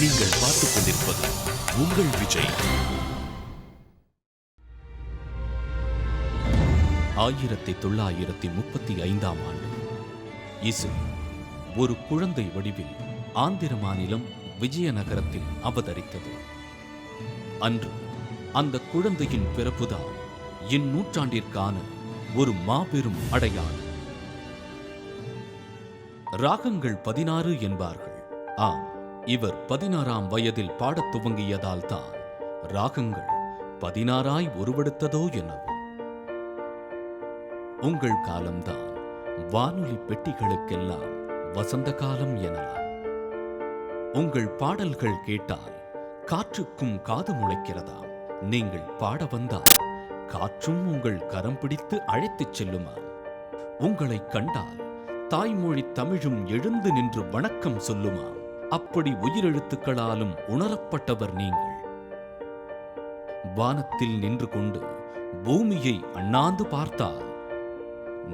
நீங்கள் பார்த்துக் கொண்டிருப்பது உங்கள் விஜய். 1935ஆம் ஆண்டு இசை ஒரு குழந்தை வடிவில் ஆந்திர மாநிலம் விஜயநகரத்தில் அவதரித்தது. அன்று அந்த குழந்தையின் பிறப்புதான் இந்நூற்றாண்டிற்கான ஒரு மாபெரும் அடையாளம். ராகங்கள் 16 என்பார்கள். ஆம், இவர் 16ஆம் வயதில் பாடத் துவங்கியதால் தான் ராகங்கள் 16ஆய் உருவெடுத்ததோ என்னவோ. உங்கள் காலம்தான் வானொலி பெட்டிகளுக்கெல்லாம் வசந்த காலம் எனலாம். உங்கள் பாடல்கள் கேட்டால் காற்றுக்கும் காது முளைக்கிறதாம். நீங்கள் பாட வந்தால் காற்றும் உங்கள் கரம் பிடித்து அழைத்துச் செல்லுமாம். உங்களை கண்டால் தாய்மொழி தமிழும் எழுந்து நின்று வணக்கம் சொல்லுமாம். அப்படி உயிரெழுத்துக்களாலும் உணரப்பட்டவர் நீங்கள். வானத்தில் நின்று கொண்டு பூமியை அண்ணாந்து பார்த்தால்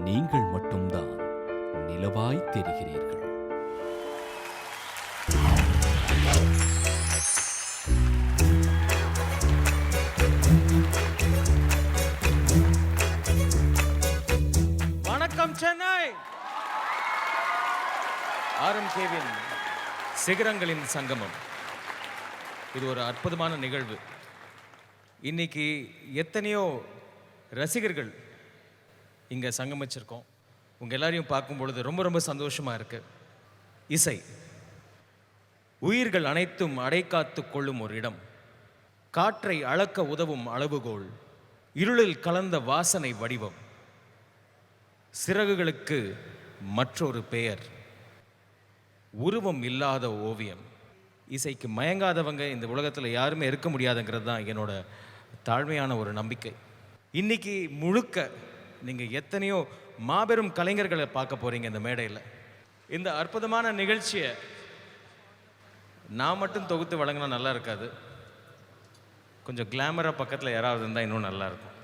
நீங்கள் மட்டும்தான் நிலவாய் தெரிகிறீர்கள். வணக்கம் சென்னை. RMKவின் சிகரங்களின் சங்கமம். இது ஒரு அற்புதமான நிகழ்வு. இன்னைக்கு எத்தனையோ ரசிகர்கள் இங்கே சங்கமிச்சிருக்கோம். உங்கள் எல்லாரையும் பார்க்கும் பொழுது ரொம்ப ரொம்ப சந்தோஷமாக இருக்கு. இசை உயிர்கள் அனைத்தும் அடைக்காத்து கொள்ளும் ஒரு இடம். காற்றை அளக்க உதவும் அளவுகோல். இருளில் கலந்த வாசனை வடிவம். சிறகுகளுக்கு மற்றொரு பெயர். உருவம் இல்லாத ஓவியம். இசைக்கு மயங்காதவங்க இந்த உலகத்தில் யாருமே இருக்க முடியாதுங்கிறது தான் என்னோட தாழ்மையான ஒரு நம்பிக்கை. இன்னைக்கு முழுக்க நீங்கள் எத்தனையோ மாபெரும் கலைஞர்களை பார்க்க போறீங்க இந்த மேடையில். இந்த அற்புதமான நிகழ்ச்சியை நான் மட்டும் தொகுத்து வழங்கினா நல்லா இருக்காது. கொஞ்சம் கிளாமராக பக்கத்தில் யாராவது இருந்தால் இன்னும் நல்லா இருக்கும்.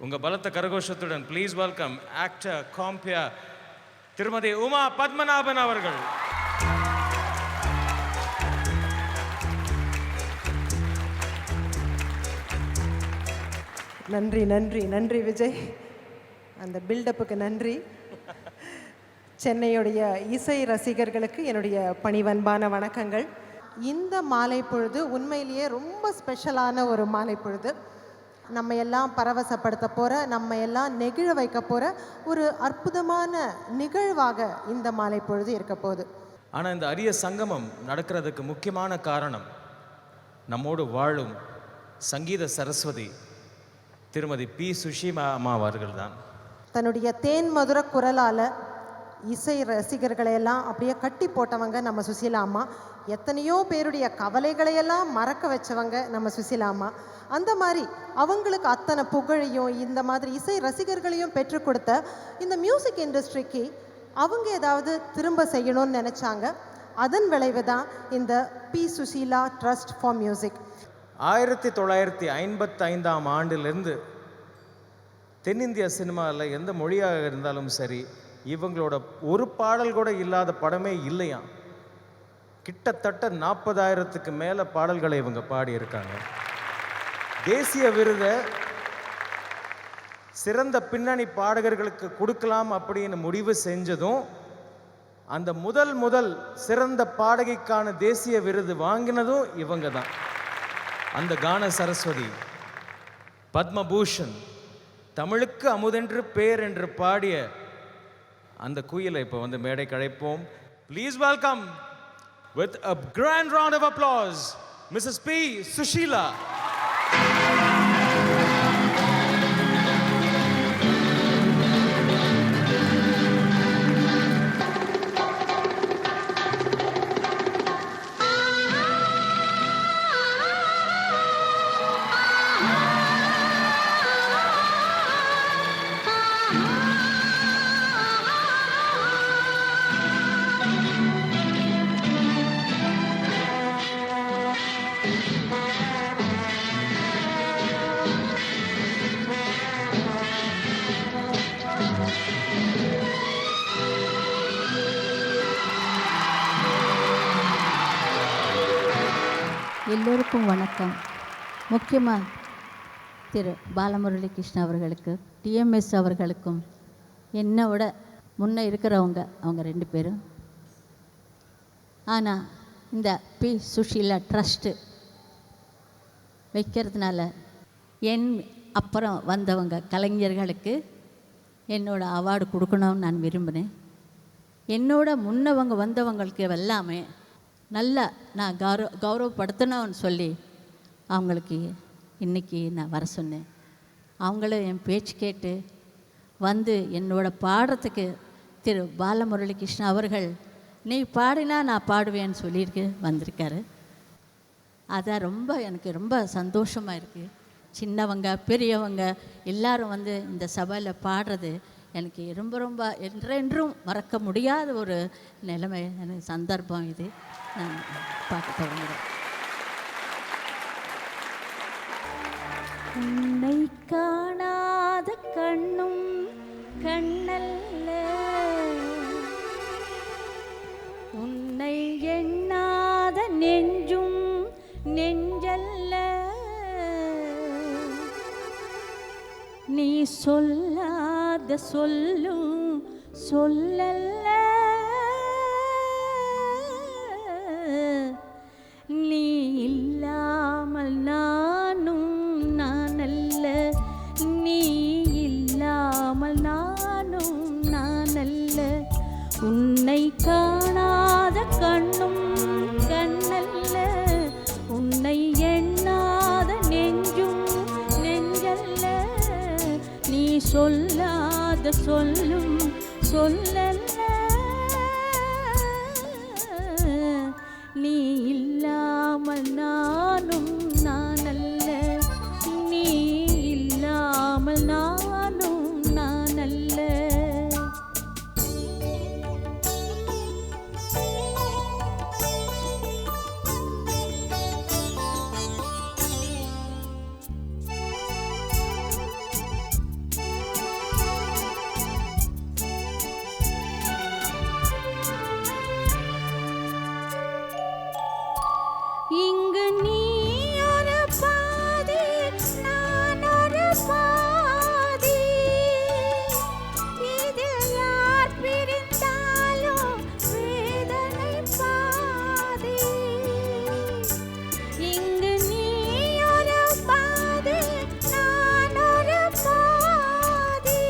உங்கள் பலத்த கரகோஷத்துடன் ப்ளீஸ் வெல்கம் ஆக்டர் காம்பியா திருமதி உமா பத்மநாபன் அவர்கள். நன்றி நன்றி நன்றி விஜய், அந்த பில்டப்புக்கு நன்றி. சென்னையுடைய இசை ரசிகர்களுக்கு என்னுடைய பணிவன்பான வணக்கங்கள். இந்த மாலை பொழுது உண்மையிலேயே ரொம்ப ஸ்பெஷலான ஒரு மாலை பொழுது. நம்ம எல்லாம் பரவசப்படுத்த போகிற, நம்ம எல்லாம் நெகிழ வைக்க போகிற ஒரு அற்புதமான நிகழ்வாக இந்த மாலை பொழுது இருக்க போகுது. ஆனால் இந்த அரிய சங்கமம் நடக்கிறதுக்கு முக்கியமான காரணம் நம்மோடு வாழும் சங்கீத சரஸ்வதி திருமதி பி. சுஷீலா அம்மா அவர்கள் தான். தன்னுடைய தேன் மதுர குரலால் இசை ரசிகர்களையெல்லாம் அப்படியே கட்டி போட்டவங்க நம்ம சுசீலா அம்மா. எத்தனையோ பேருடைய கவலைகளையெல்லாம் மறக்க வச்சவங்க நம்ம சுசீலா அம்மா. அந்த மாதிரி அவங்களுக்கு அத்தனை புகழையும் இந்த மாதிரி இசை ரசிகர்களையும் பெற்றுக் கொடுத்த இந்த மியூசிக் இண்டஸ்ட்ரிக்கு அவங்க ஏதாவது திரும்ப செய்யணும்னு நினச்சாங்க. அதன் விளைவு தான் இந்த P. Susheela trust for music. 1955ஆம் ஆண்டிலிருந்து தென்னிந்திய சினிமாவில் எந்த மொழியாக இருந்தாலும் சரி, இவங்களோட ஒரு பாடல் கூட இல்லாத படமே இல்லையா. கிட்டத்தட்ட 40,000க்கு மேலே பாடல்களை இவங்க பாடியிருக்காங்க. தேசிய விருதை சிறந்த பின்னணி பாடகர்களுக்கு கொடுக்கலாம் அப்படின்னு முடிவு செஞ்சதும் அந்த முதல் சிறந்த பாடகிக்கான தேசிய விருது வாங்கினதும் இவங்க தான். அந்த கான சரஸ்வதி, பத்மபூஷன், தமிழுக்கு அமுதென்று பேர் என்று பாடிய அந்த குயிலை இப்போ வந்து மேடை கழைப்போம். Please welcome with a grand round of applause Mrs. P. Sushila. எல்லோருக்கும் வணக்கம். முக்கியமாக திரு பாலமுரளி கிருஷ்ணா அவர்களுக்கு, டிஎம்எஸ் அவர்களுக்கும், என்னை விட முன்னே இருக்கிறவங்க அவங்க 2 பேரும். ஆனால் இந்த பி சுஷீலா ட்ரஸ்ட்டு வைக்கிறதுனால என் அப்புறம் வந்தவங்க கலைஞர்களுக்கு என்னோட அவார்டு கொடுக்கணும்னு நான் விரும்பினேன். என்னோட முன்னவங்க வந்தவங்களுக்கு எல்லாமே நல்லா நான் கௌரவப்படுத்தணும்னு சொல்லி அவங்களுக்கு இன்றைக்கி நான் வர சொன்னேன். அவங்களும் என் பேச்சு கேட்டு வந்து என்னோட பாடுறதுக்கு திரு பாலமுரளி கிருஷ்ணா அவர்கள் நீ பாடினா நான் பாடுவேன்னு சொல்லியிருக்கு வந்திருக்காரு. அதான் எனக்கு ரொம்ப சந்தோஷமாக இருக்குது. சின்னவங்க பெரியவங்க எல்லாரும் வந்து இந்த சபையில் பாடுறது எனக்கு ரொம்ப ரொம்ப என்றென்றும் மறக்க முடியாத ஒரு நிலைமை, எனக்கு சந்தர்ப்பம் இது. நான் பார்க்க தொடங்குகிறேன். உன்னை காணாத கண்ணும் கண்ணல்ல, உன்னை எண்ணாத நெஞ்சும் நெஞ்சல்ல, நீ சொல்லாத சொல்லும் சொல்லல்ல, நீ இல்லாமல் நானும் நானல்ல, நீ இல்லாமல் நானும் நானல்ல, உன்னை காணாத கண்ணும் கண்ணல்ல, உன்னை எண்ணாத நெஞ்சும் நெஞ்சல்ல, நீ சொல்லாத சொல்லும் சொல்லல்ல, நீ இல்லாமல் நானும் நானல்ல, நீ இல்லாமல் நானும் நானல்ல. இங்கு நீ ஒரு பாதி, நான் ஒரு பாதி, இதில் யார் பிரிந்தாலும் வேதனை பாதி. இங்கு நீ ஒரு பாதி, நான் ஒரு பாதி,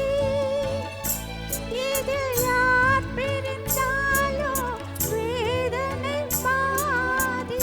இதில் யார் பிரிந்தாலும் வேதனை பாதி.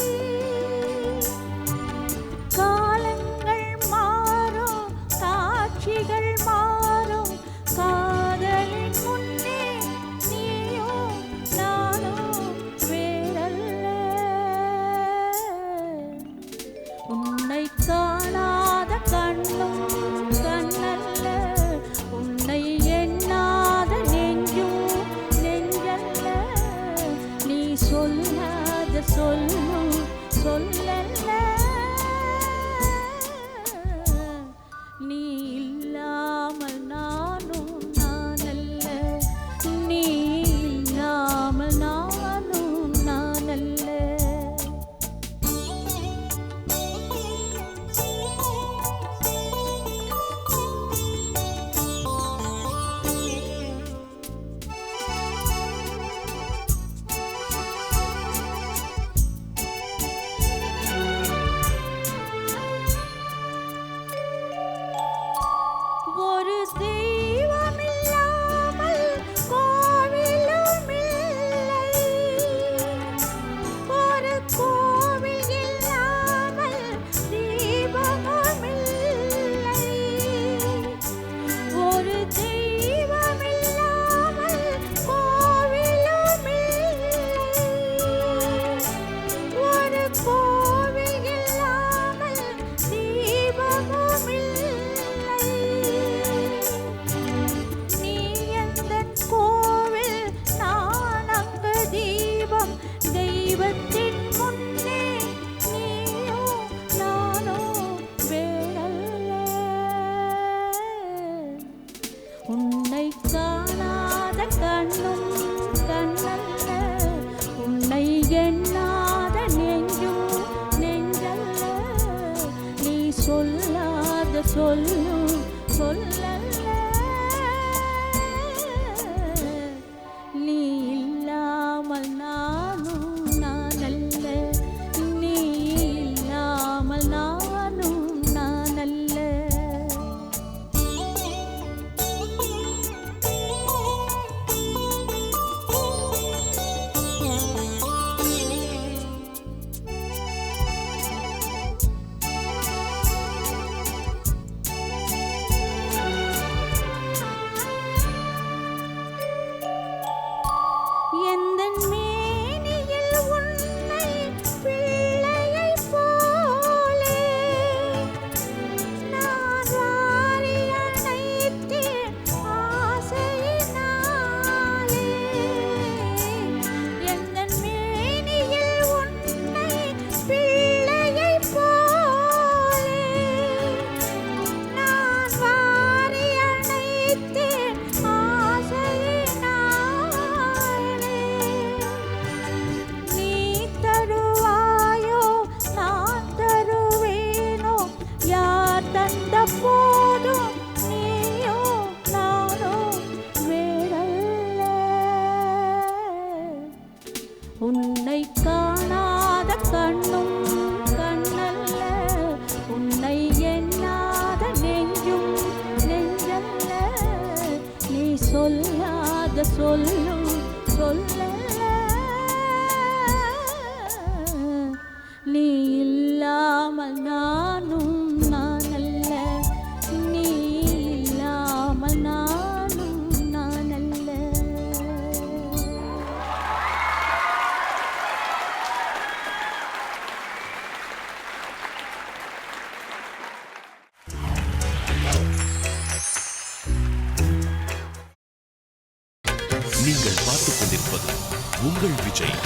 உங்கள் விஜய்.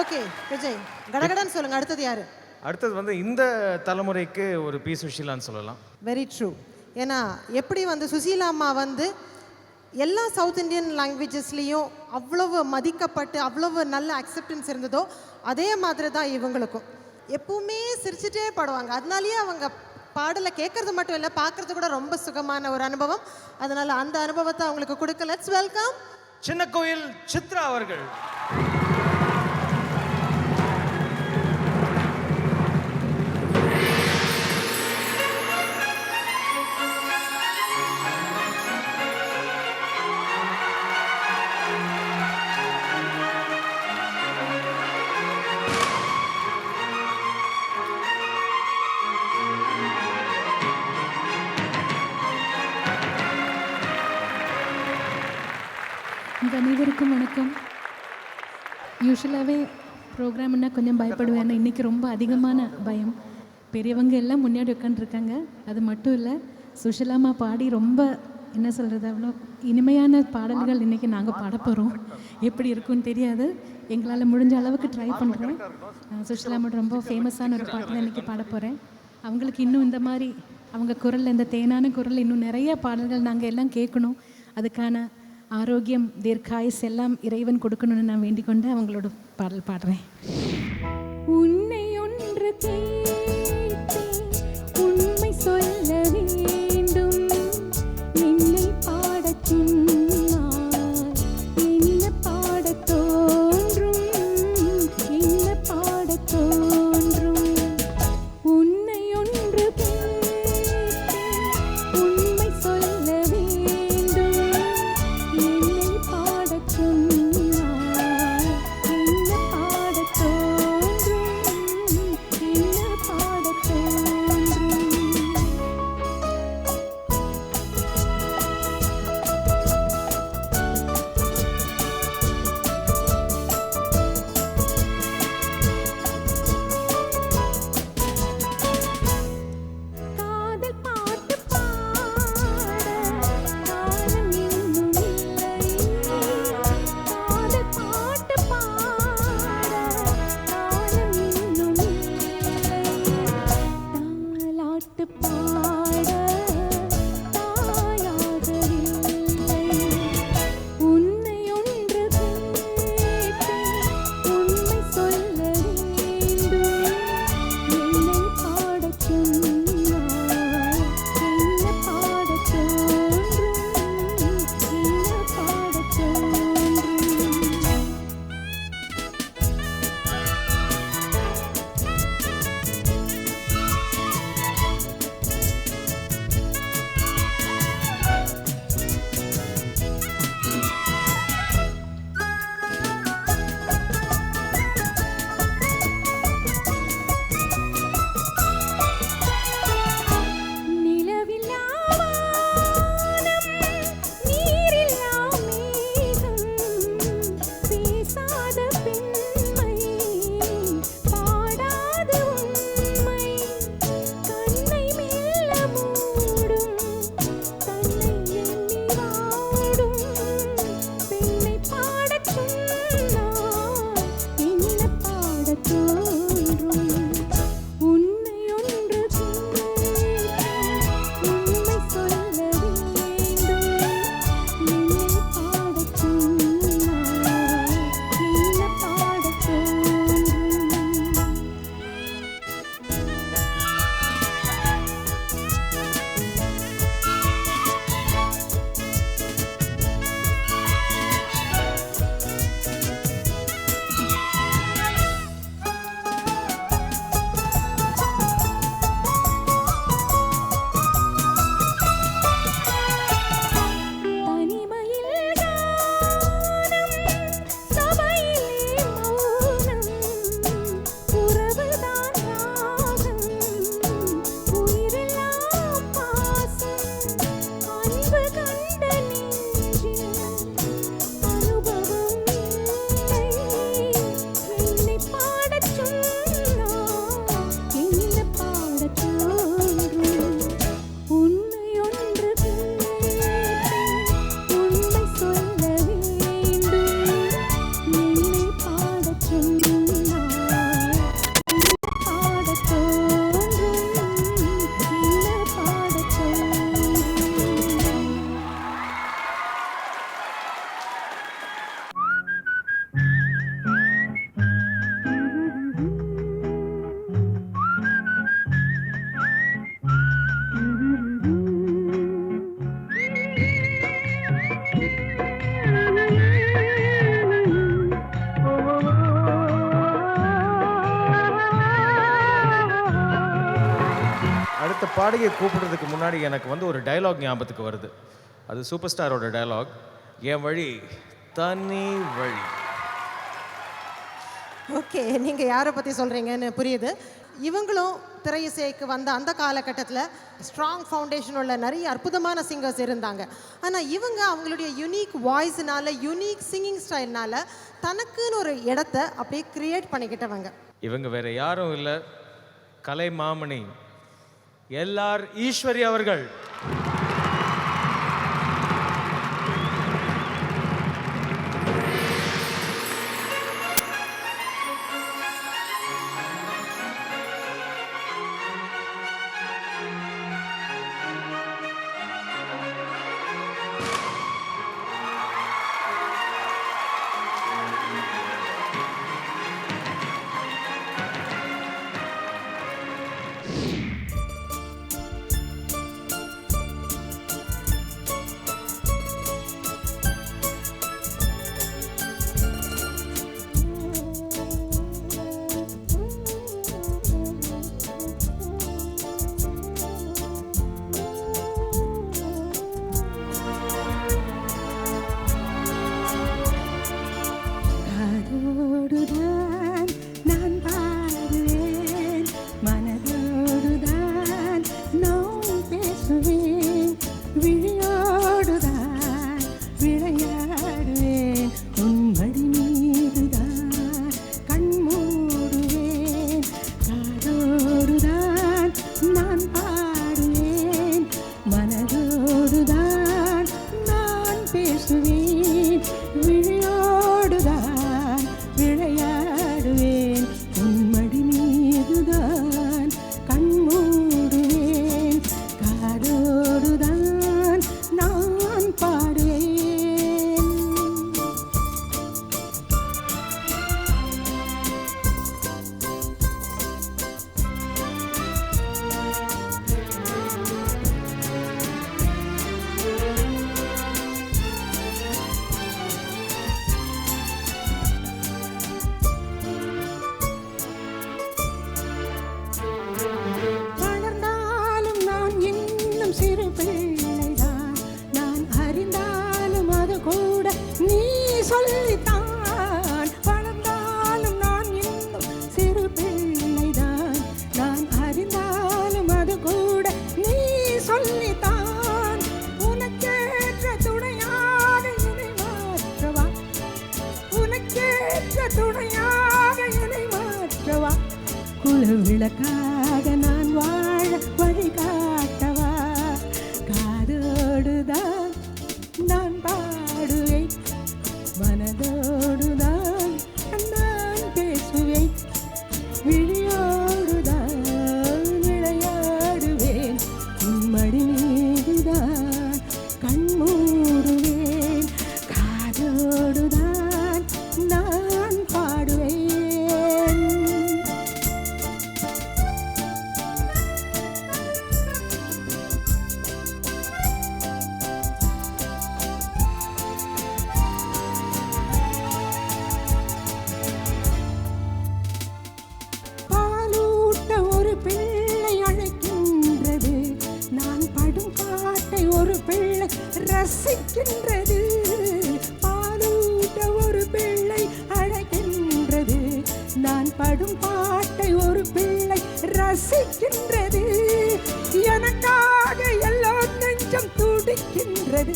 ஓகே விஜய், கடகடன்னு சொல்லுங்க. அடுத்தது யாரு? அடுத்தது வந்து இந்த தலைமுறைக்கு ஒரு பி சுஷீலான்னு சொல்லலாம். Very true. ஏன்னா எப்படி வந்து சுசீலா அம்மா வந்து எல்லா சவுத் இந்தியன் லாங்குவேஜஸ்லேயும் அவ்வளவு மதிக்கப்பட்டு அவ்வளவு நல்ல அக்செப்டன்ஸ் இருந்ததோ அதே மாதிரி தான் இவங்களுக்கும். எப்பவுமே சிரிச்சுட்டே பாடுவாங்க. அதனாலேயே அவங்க பாடலை கேட்கறது மட்டும் இல்லை, பார்க்கறது கூட ரொம்ப சுகமான ஒரு அனுபவம். அதனால அந்த அனுபவத்தை அவங்களுக்கு கொடுக்க லெட்ஸ் வெல்கம் சின்ன கோயில் சித்ரா அவர்கள். அனைவருக்கும் வணக்கம். யூஸ்வலாகவே ப்ரோக்ராம்னா கொஞ்சம் பயப்படுவேன். ஆனால் இன்றைக்கி ரொம்ப அதிகமான பயம். பெரியவங்க எல்லாம் முன்னாடி உட்காந்துருக்காங்க. அது மட்டும் இல்லை, சுஷிலாமா பாடி ரொம்ப என்ன சொல்கிறது, அவ்வளோ இனிமையான பாடல்கள் இன்றைக்கி நாங்கள் பாட போகிறோம். எப்படி இருக்குன்னு தெரியாது. எங்களால் முடிஞ்ச அளவுக்கு ட்ரை பண்ணுறோம். சுஷிலாமோட ரொம்ப ஃபேமஸான ஒரு பாட்டு தான் இன்றைக்கி பாட போகிறேன். அவங்களுக்கு இன்னும் இந்த மாதிரி அவங்க குரலில், இந்த தேனான குரலில் இன்னும் நிறைய பாடல்கள் நாங்கள் எல்லாம் கேட்கணும். அதுக்கான ஆரோக்கியம், தீர்க்காயுஸ் எல்லாம் இறைவன் கொடுக்கணும்னு நான் வேண்டிக் கொண்டு அவங்களோட பாடல் பாடுறேன். உன்னை ஒன்று கேட்டேன், உண்மை சொல்ல வேண்டும், என்னை பாடச் சொன்னாய், என்ன பாடத் தோன்றும், என்ன பாடத் தோன்றும். உன்னை ஒன்று கேட்டேன், உண்மை சொல்ல வேண்டும், என்னை பாடச் சொன்னாய், என்ன பாடத் தோன்றும், என்ன பாடத் தோன்றும். காதல் பாட்டு பாட காலம் இன்னும் இல்லை, காதல் பாட்டு பாட காலம் இன்னும் இல்லை, தாலாட்டு பாட தாயாகவில்லை. உன்னை ஒன்று கேட்டேன், உண்மை சொல்ல வேண்டும், என்னை பாடச் சொன்னாய், என்ன பாடத் தோன்றும், என்ன பாடத் தோன்றும். பாடகியை கூப்பிடுறதுக்கு முன்னாடி எனக்கு வந்து ஒரு டயலாக் ஞாபகத்துக்கு வருது. அது சூப்பர் ஸ்டாரோட டயலாக், என் வழி தனி வழி. ஓகே, நீங்கள் யாரை பற்றி சொல்கிறீங்கன்னு புரியுது. இவங்களும் திரையிசைக்கு வந்த அந்த காலகட்டத்தில் ஸ்ட்ராங் ஃபவுண்டேஷன் உள்ள நிறைய அற்புதமான சிங்கர்ஸ் இருந்தாங்க. ஆனால் இவங்க அவங்களுடைய யூனிக் வாய்ஸ்னால, யூனிக் சிங்கிங் ஸ்டைல்னால தனக்குன்னு ஒரு இடத்த அப்படியே கிரியேட் பண்ணிக்கிட்டவங்க. இவங்க வேற யாரும் இல்லை, கலை மாமணி எல்ஆர் ஈஸ்வரி அவர்கள். விளக்காக நான் வாழ வழிகாட்டவா, காதோடுதான் நான் பாடுவேன், மனதோடுதான் நான் பேசுவேன், விழியோடுதான் விளையாடுவேன், மடி மீதுதான் கண் மூடுவேன், காதோடுதான் நான் பாடுவேன். ஒரு பிள்ளை ரசிக்கின்றது, பாலூட்ட ஒரு பிள்ளை அழைக்கின்றது, நான் படும் பாட்டை ஒரு பிள்ளை ரசிக்கின்றது, எனக்காக எல்லோர் நெஞ்சம் துடிக்கின்றது,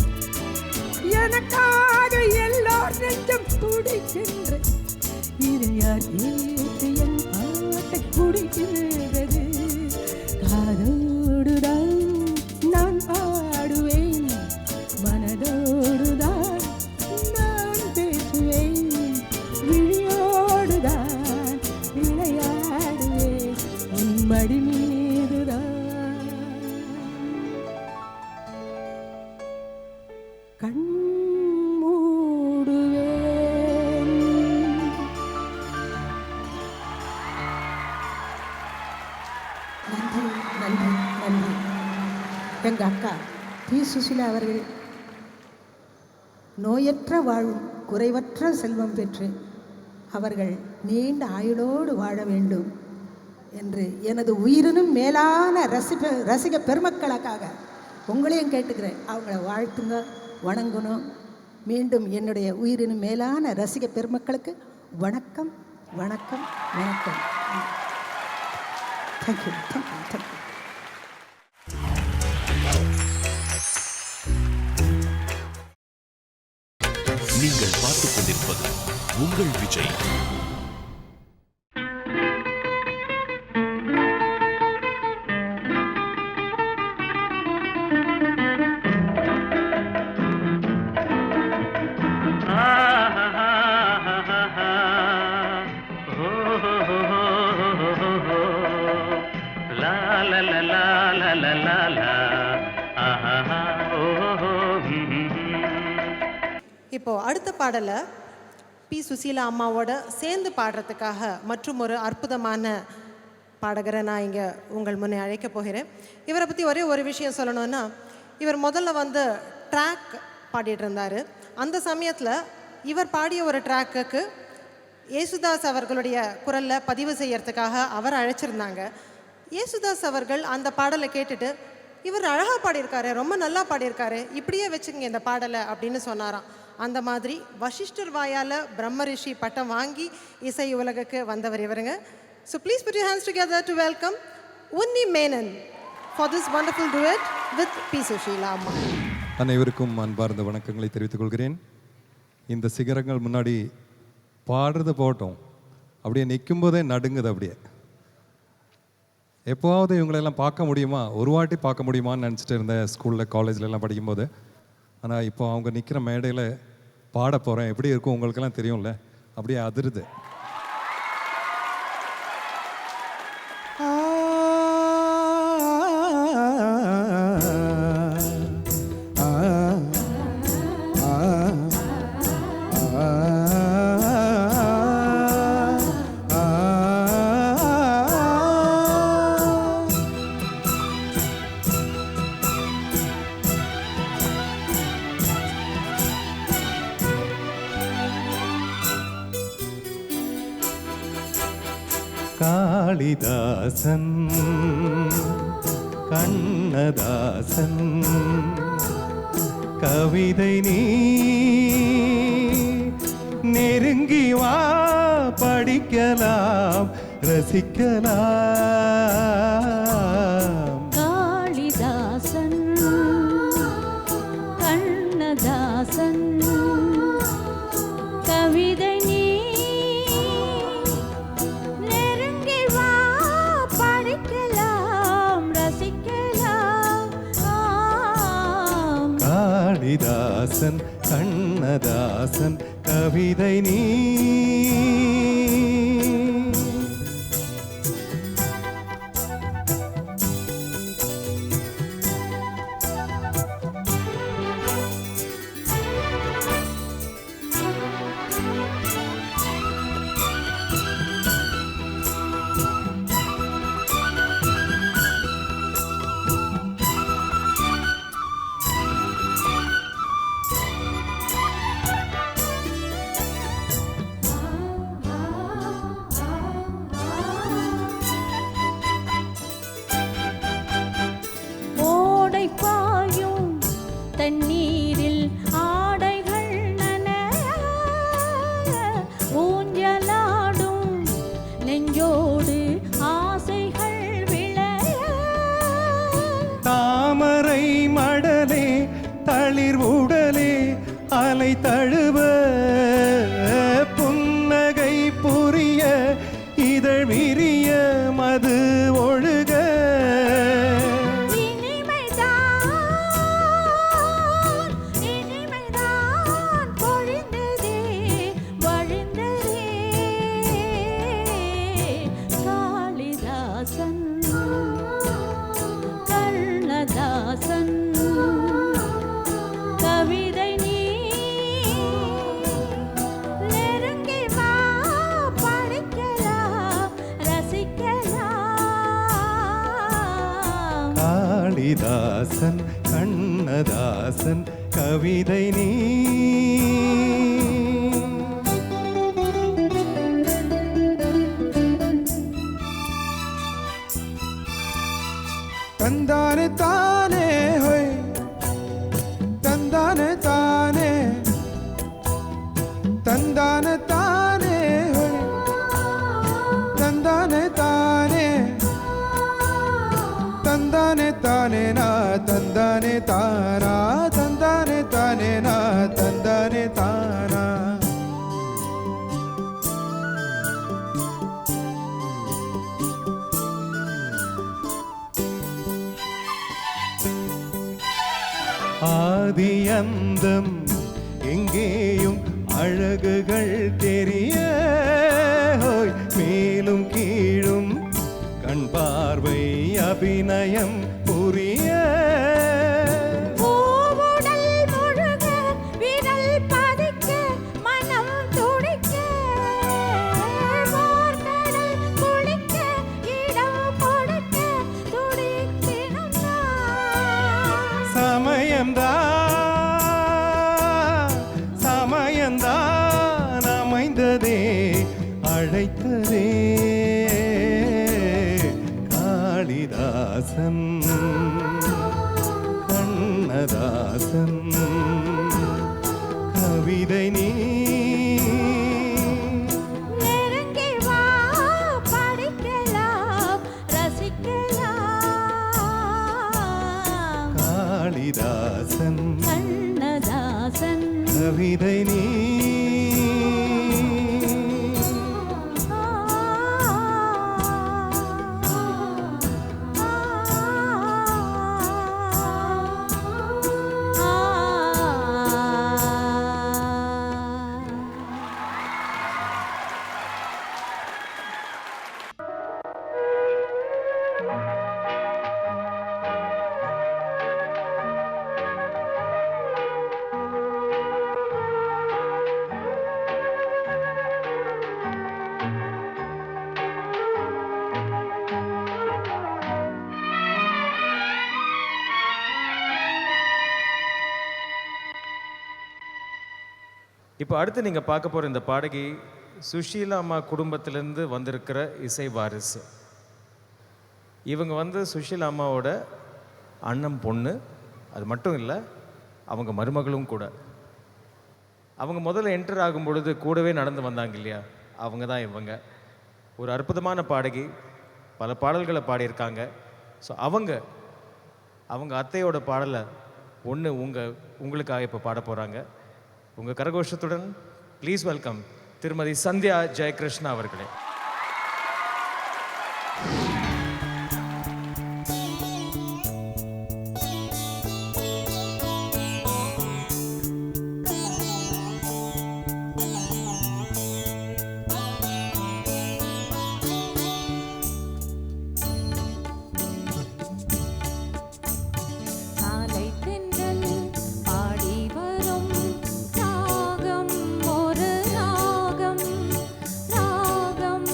எனக்காக எல்லோர் நெஞ்சம் துடிக்கின்றது, இது யார் கேட்டு என் பாட்டை முடிக்கின்றது, காதோடுதான் நான் பாடுவேன், மனதோடுதான் நான் பேசுவேன், விழியோடுதான் விளையாடுவேன், உன் மடி மீதுதான் கண் மூடுவேன். நன்றி நன்றி நன்றி. எங்கள் அக்கா பி. சுசிலா அவர்கள் நோயற்ற வாழும் குறைவற்ற செல்வம் பெற்று அவர்கள் நீண்ட ஆயுளோடு வாழ வேண்டும். என்று எனது உயிரினும் மேலான ரசிக பெருமக்களுக்காக உங்களையும் கேட்டுக்கிறேன். அவங்கள வாழ்த்துங்க, வணங்கணும். மீண்டும் என்னுடைய உயிரினும் மேலான ரசிக பெருமக்களுக்கு வணக்கம், வணக்கம், வணக்கம். Thank you, thank you, thank you. நீங்கள் பார்த்துக் கொண்டிருப்பது உங்கள் விஜய். இப்போது அடுத்த பாடலை பி சுசீலா அம்மாவோட சேர்ந்து பாடுறதுக்காக மற்றும் ஒரு அற்புதமான பாடகரை நான் இங்கே உங்கள் முன்னே அழைக்க போகிறேன். இவரை பற்றி ஒரே ஒரு விஷயம் சொல்லணும்னா, இவர் முதல்ல வந்து ட்ராக் பாடிட்டு இருந்தார். அந்த சமயத்தில் இவர் பாடிய ஒரு ட்ராக்குக்கு யேசுதாஸ் அவர்களுடைய குரலில் பதிவு செய்யறதுக்காக அவர் அழைச்சிருந்தாங்க. யேசுதாஸ் அவர்கள் அந்த பாடலை கேட்டுட்டு, இவர் அழகாக பாடியிருக்காரு, ரொம்ப நல்லா பாடியிருக்காரு, இப்படியே வச்சுக்கங்க இந்த பாடலை அப்படின்னு சொன்னாராம். அந்த மாதிரி வசிஷ்டர் வாயால் பிரம்ம ரிஷி பட்டம் வாங்கி இசை உலகுக்கு வந்தவர் இவருங்க. So please put your hands together to welcome Unni Menon for this wonderful duet with P Susheela அம்மா. அனைவருக்கும் அன்பார்ந்த வணக்கங்களை தெரிவித்துக் கொள்கிறேன். இந்த சிகரங்கள் முன்னாடி பாடுறது போட்டோம், அப்படியே நிற்கும் போதே நடுங்குது. அப்படியே எப்போவாவது இவங்களெல்லாம் பார்க்க முடியுமா, ஒரு வாட்டி பார்க்க முடியுமான்னு நினச்சிட்டு இருந்தேன் ஸ்கூலில் காலேஜ்லலாம் படிக்கும்போது. ஆனால் இப்போ அவங்க நிற்கிற மேடையில் பாட போகிறேன், எப்படி இருக்கும் உங்களுக்கெல்லாம் தெரியும்ல, அப்படியே அதிருது. காளிதாசன் கண்ணதாசன் கவிதை நீ நெருங்கி வா, படிக்கலாம், ரசிக்கலாம். காளிதாசன் கண்ணதாசன் கவிதை நீ நெருங்கி வா, படிக்கலாம், ரசிக்கலாம். காளிதாசன் கண்ணதாசன் கவிதை நீ பாயும் தண்ணீரில் ஆடைகள் நனைய, ஊஞ்சலாடும் நெஞ்சோடு ஆசைகள் விளைய. தாமரை மடலே தளிர் உடலே அலை தழுவ, புன்னகை புரிய இதழ் விரிய மது ஒழுக. கண்ணதாசன் கவிதை நீ நெருங்கி வா, படிக்கலாம், ரசிக்கலாம். காளிதாசன் கண்ணதாசன் கவிதை நீ தந்தானே தானா தந்தானே தானே நா தந்தானே தானா. ஆதி அந்தம் எங்கேயும் அழகுகள் தெரிய, ஹோய் மேலும் கீழும் கண் பார்வை அபிநயம் புரிய. சமயந்தான் அமைந்ததே அழைத்ததே காளிதாசன் கண்ணதாசன் கவிதை நீ காளிதாசன் கண்ணதாசன் கவிதை நீ. இப்போ அடுத்து நீங்கள் பார்க்க போகிற இந்த பாடகி சுஷீலா அம்மா குடும்பத்திலேருந்து வந்திருக்கிற இசை வாரிசு. இவங்க வந்து சுஷீலா அம்மாவோட அண்ணன் பொண்ணு. அது மட்டும் இல்லை, அவங்க மருமகளும் கூட. அவங்க முதல்ல என்டர் ஆகும் பொழுது கூடவே நடந்து வந்தாங்க இல்லையா, அவங்க தான் இவங்க. ஒரு அற்புதமான பாடகி, பல பாடல்களை பாடியிருக்காங்க. ஸோ அவங்க அத்தையோட பாடலை உங்களுக்காக இப்போ பாட போகிறாங்க. உங்கள் கரகோஷத்துடன் ப்ளீஸ் வெல்கம் திருமதி சந்தியா ஜெயகிருஷ்ணா அவர்களே. ராகம்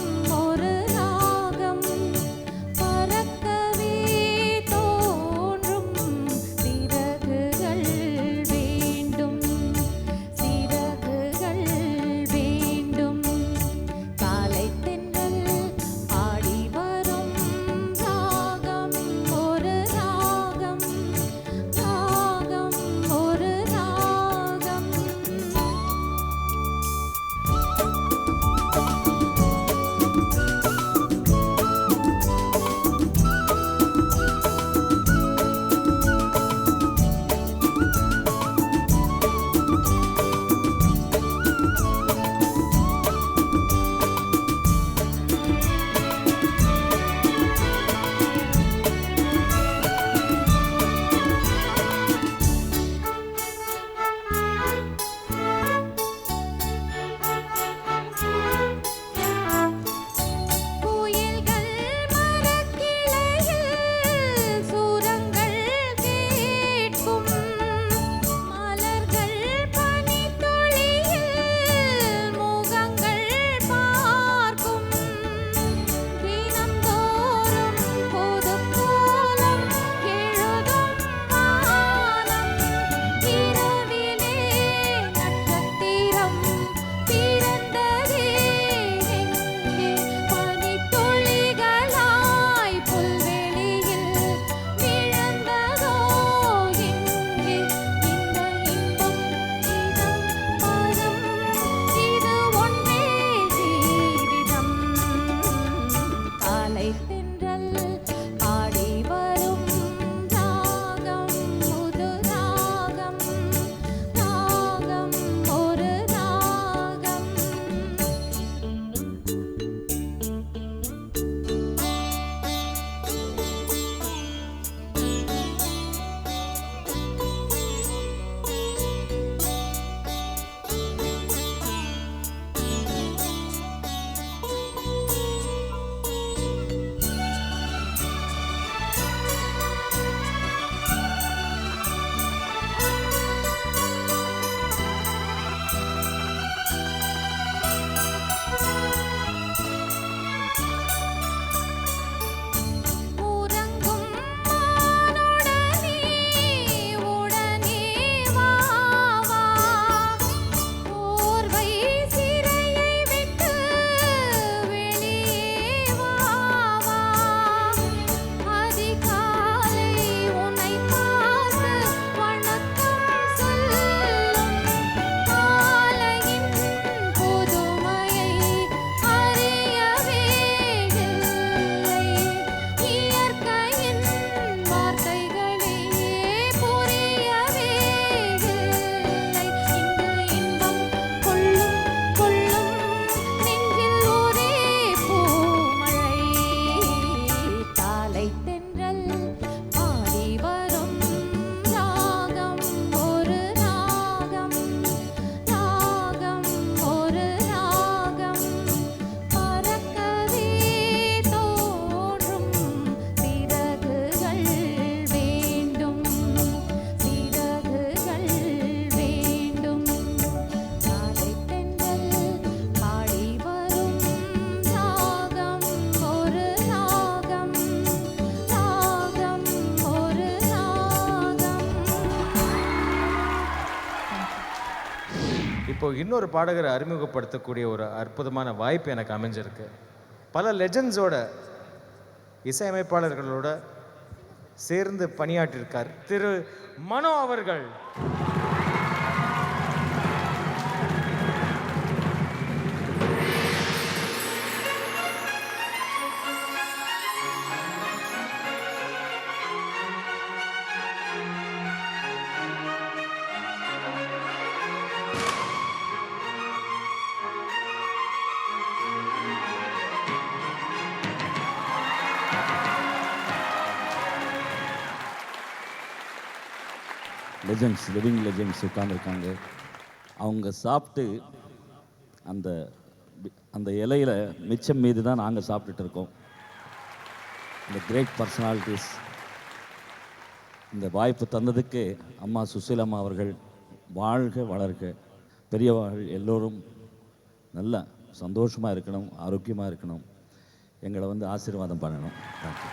இப்போது இன்னொரு பாடகரை அறிமுகப்படுத்தக்கூடிய ஒரு அற்புதமான வாய்ப்பு எனக்கு அமைஞ்சிருக்கு. பல லெஜண்ட்ஸோட இசையமைப்பாளர்களோட சேர்ந்து பணியாற்றியிருக்கார் திரு மனோ அவர்கள். லெஜெண்ட்ஸ், லிவிங் லெஜெண்ட்ஸ் உட்காந்துருக்காங்க. அவங்க சாப்பிட்டு அந்த அந்த இலையில் மிச்சம் மீது தான் நாங்கள் சாப்பிட்டுட்டு இருக்கோம். இந்த கிரேட் பர்சனாலிட்டிஸ் இந்த வாய்ப்பு தந்ததுக்கு அம்மா சுசீலம்மா அவர்கள் வாழ்க வளர்க. பெரியவர்கள் எல்லோரும் நல்லா சந்தோஷமாக இருக்கணும், ஆரோக்கியமாக இருக்கணும். எங்களை வந்து ஆசீர்வாதம் பண்ணணும். தேங்க்யூ.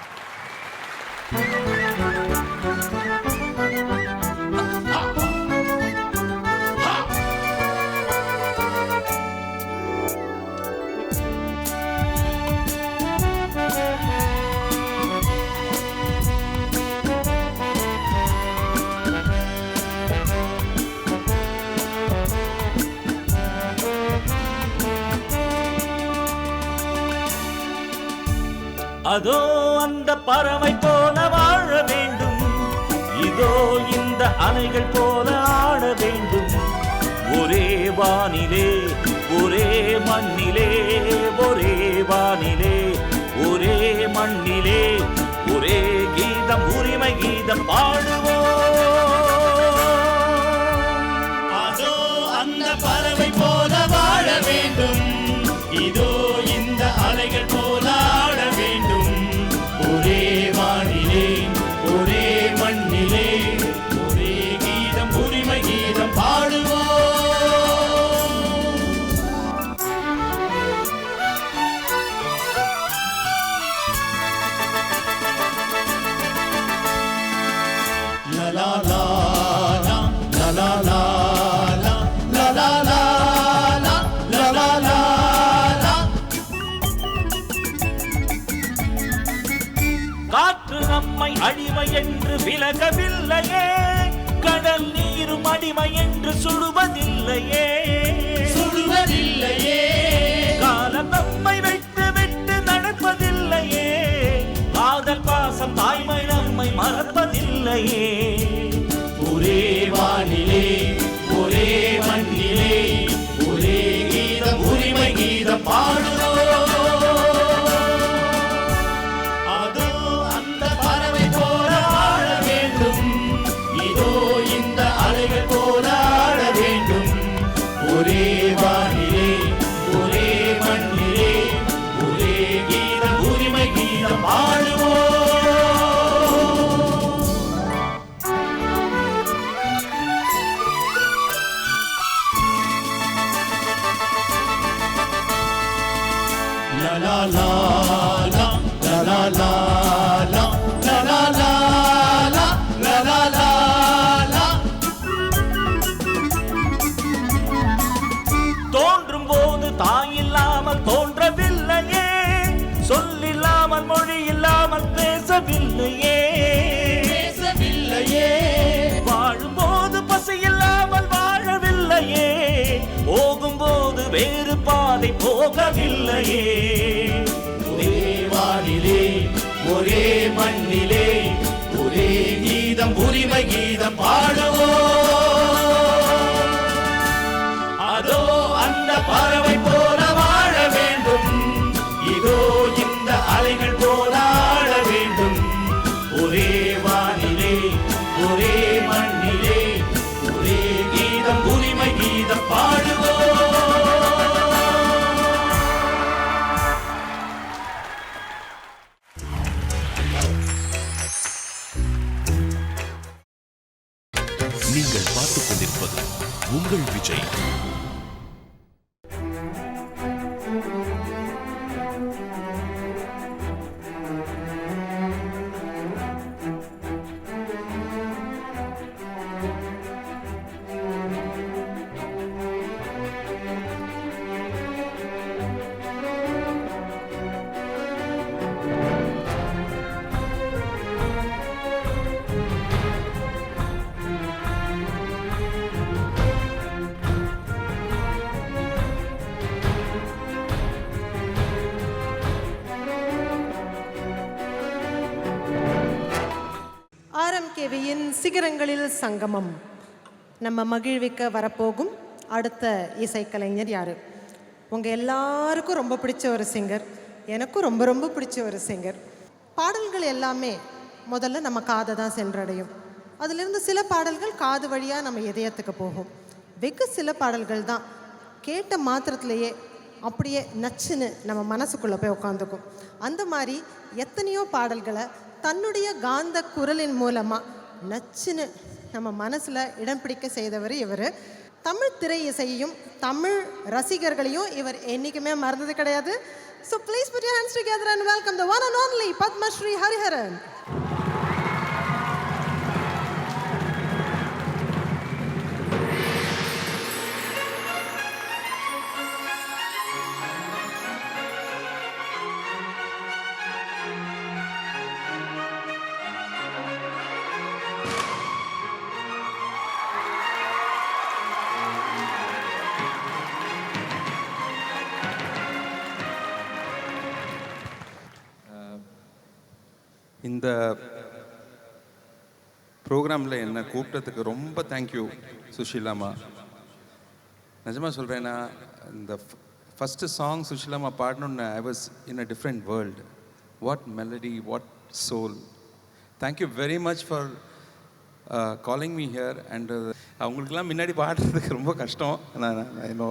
அதோ அந்த பறவை போல வாழ வேண்டும், இதோ இந்த அலைகள் போல ஆட வேண்டும். ஒரே வானிலே ஒரே மண்ணிலே, ஒரே வானிலே ஒரே மண்ணிலே, ஒரே கீதம் உரிமை கீதம் பாடுவோம். அதோ அந்த பறவை போல வாழ வேண்டும், இதோ இந்த அலைகள் போல ஆட வேண்டும். ஒரே வானிலே ஒரே மண்ணிலே, ஒரே கீதம் உரிமை கீதம் பாடுவோம். லலா லா லா லலா லா லா லலா லா லா லலா லா. காற்று நம்மை அடிமை என்று விலகவில்லையே, கடல் நீரும் அடிமை என்று சுடுவதில்லையே, சுடுவதில்லையே. காலம் நம்மை விட்டு விட்டு நடப்பதில்லையே, காதல் பாசம் தாய்மை நம்மை மறப்பதில்லையே. ஒரே வானிலே ஒரே மண்ணிலே, ஒரே கீதம் உரிமை கீதம் பாடுவோம். ஒரே வானிலே ஒரே மண்ணிலே, ஒரே கீதம் உரிமை கீதம் பாடுவோம். லலா லா லா லலா லா லா லலா லா லா லலா லா. தோன்றும் போது தாய் இல்லாமல் தோன்றவில்லையே, சொல்லில்லாமல் மொழி இல்லாமல் பேசவில்லையே, பேசவில்லையே. வாழும்போது பசி இல்லாமல் வாழவில்லையே, போகும்போது வேறு பாதை போகவில்லையே. ஒரே வானிலே ஒரே மண்ணிலே, ஒரே கீதம் உரிமை கீதம் பாடுவோம். அதோ அந்த பறவை போல வாழ வேண்டும், இதோ இந்த அலைகள் போல ஆட வேண்டும். ஒரே வானிலே ஒரே மண்ணிலே, ஒரே கீதம் உரிமை கீதம் பாடுவோம். நீங்கள் பார்த்துக் கொண்டிருப்பது உங்கள் விஜய். கேவியின் சிகரங்களில் சங்கமம். நம்ம மகிழ்விக்க வரப்போகும் அடுத்த இசைக்கலைஞர் யார்? உங்கள் எல்லாருக்கும் ரொம்ப பிடிச்ச ஒரு சிங்கர், எனக்கும் ரொம்ப ரொம்ப பிடிச்ச ஒரு சிங்கர். பாடல்கள் எல்லாமே முதல்ல நம்ம காதை தான் சென்றடையும். அதிலிருந்து சில பாடல்கள் காது வழியாக நம்ம இதயத்துக்கு போகும். வெகு சில பாடல்கள் தான் கேட்ட மாத்திரத்திலேயே அப்படியே நச்சுன்னு நம்ம மனசுக்குள்ளே போய் உட்காந்துக்கும். அந்த மாதிரி எத்தனையோ பாடல்களை தன்னுடைய காந்த குரலின் மூலமாக நச்சுன்னு நம்ம மனசில் இடம் பிடிக்க செய்தவர் இவர். தமிழ் திரை இசையையும் தமிழ் ரசிகர்களையும் இவர் என்றைக்குமே மறந்தது கிடையாது. So please put your hands together and welcome the one and only Padma Shri Hariharan. இந்த ப்ரோக்ராமில் என்னை கூப்பிட்டதுக்கு ரொம்ப தேங்க்யூ சுஷீலாமா. நிஜமாக சொல்கிறேன்னா, இந்த ஃபஸ்ட்டு சாங் சுஷீலாமா பாடணுன்னு I was in a different world. What melody, what soul. Thank you very much for calling me here. And அவங்களுக்கெல்லாம் முன்னாடி பாடுறதுக்கு ரொம்ப கஷ்டம். நான் ஐ நோ.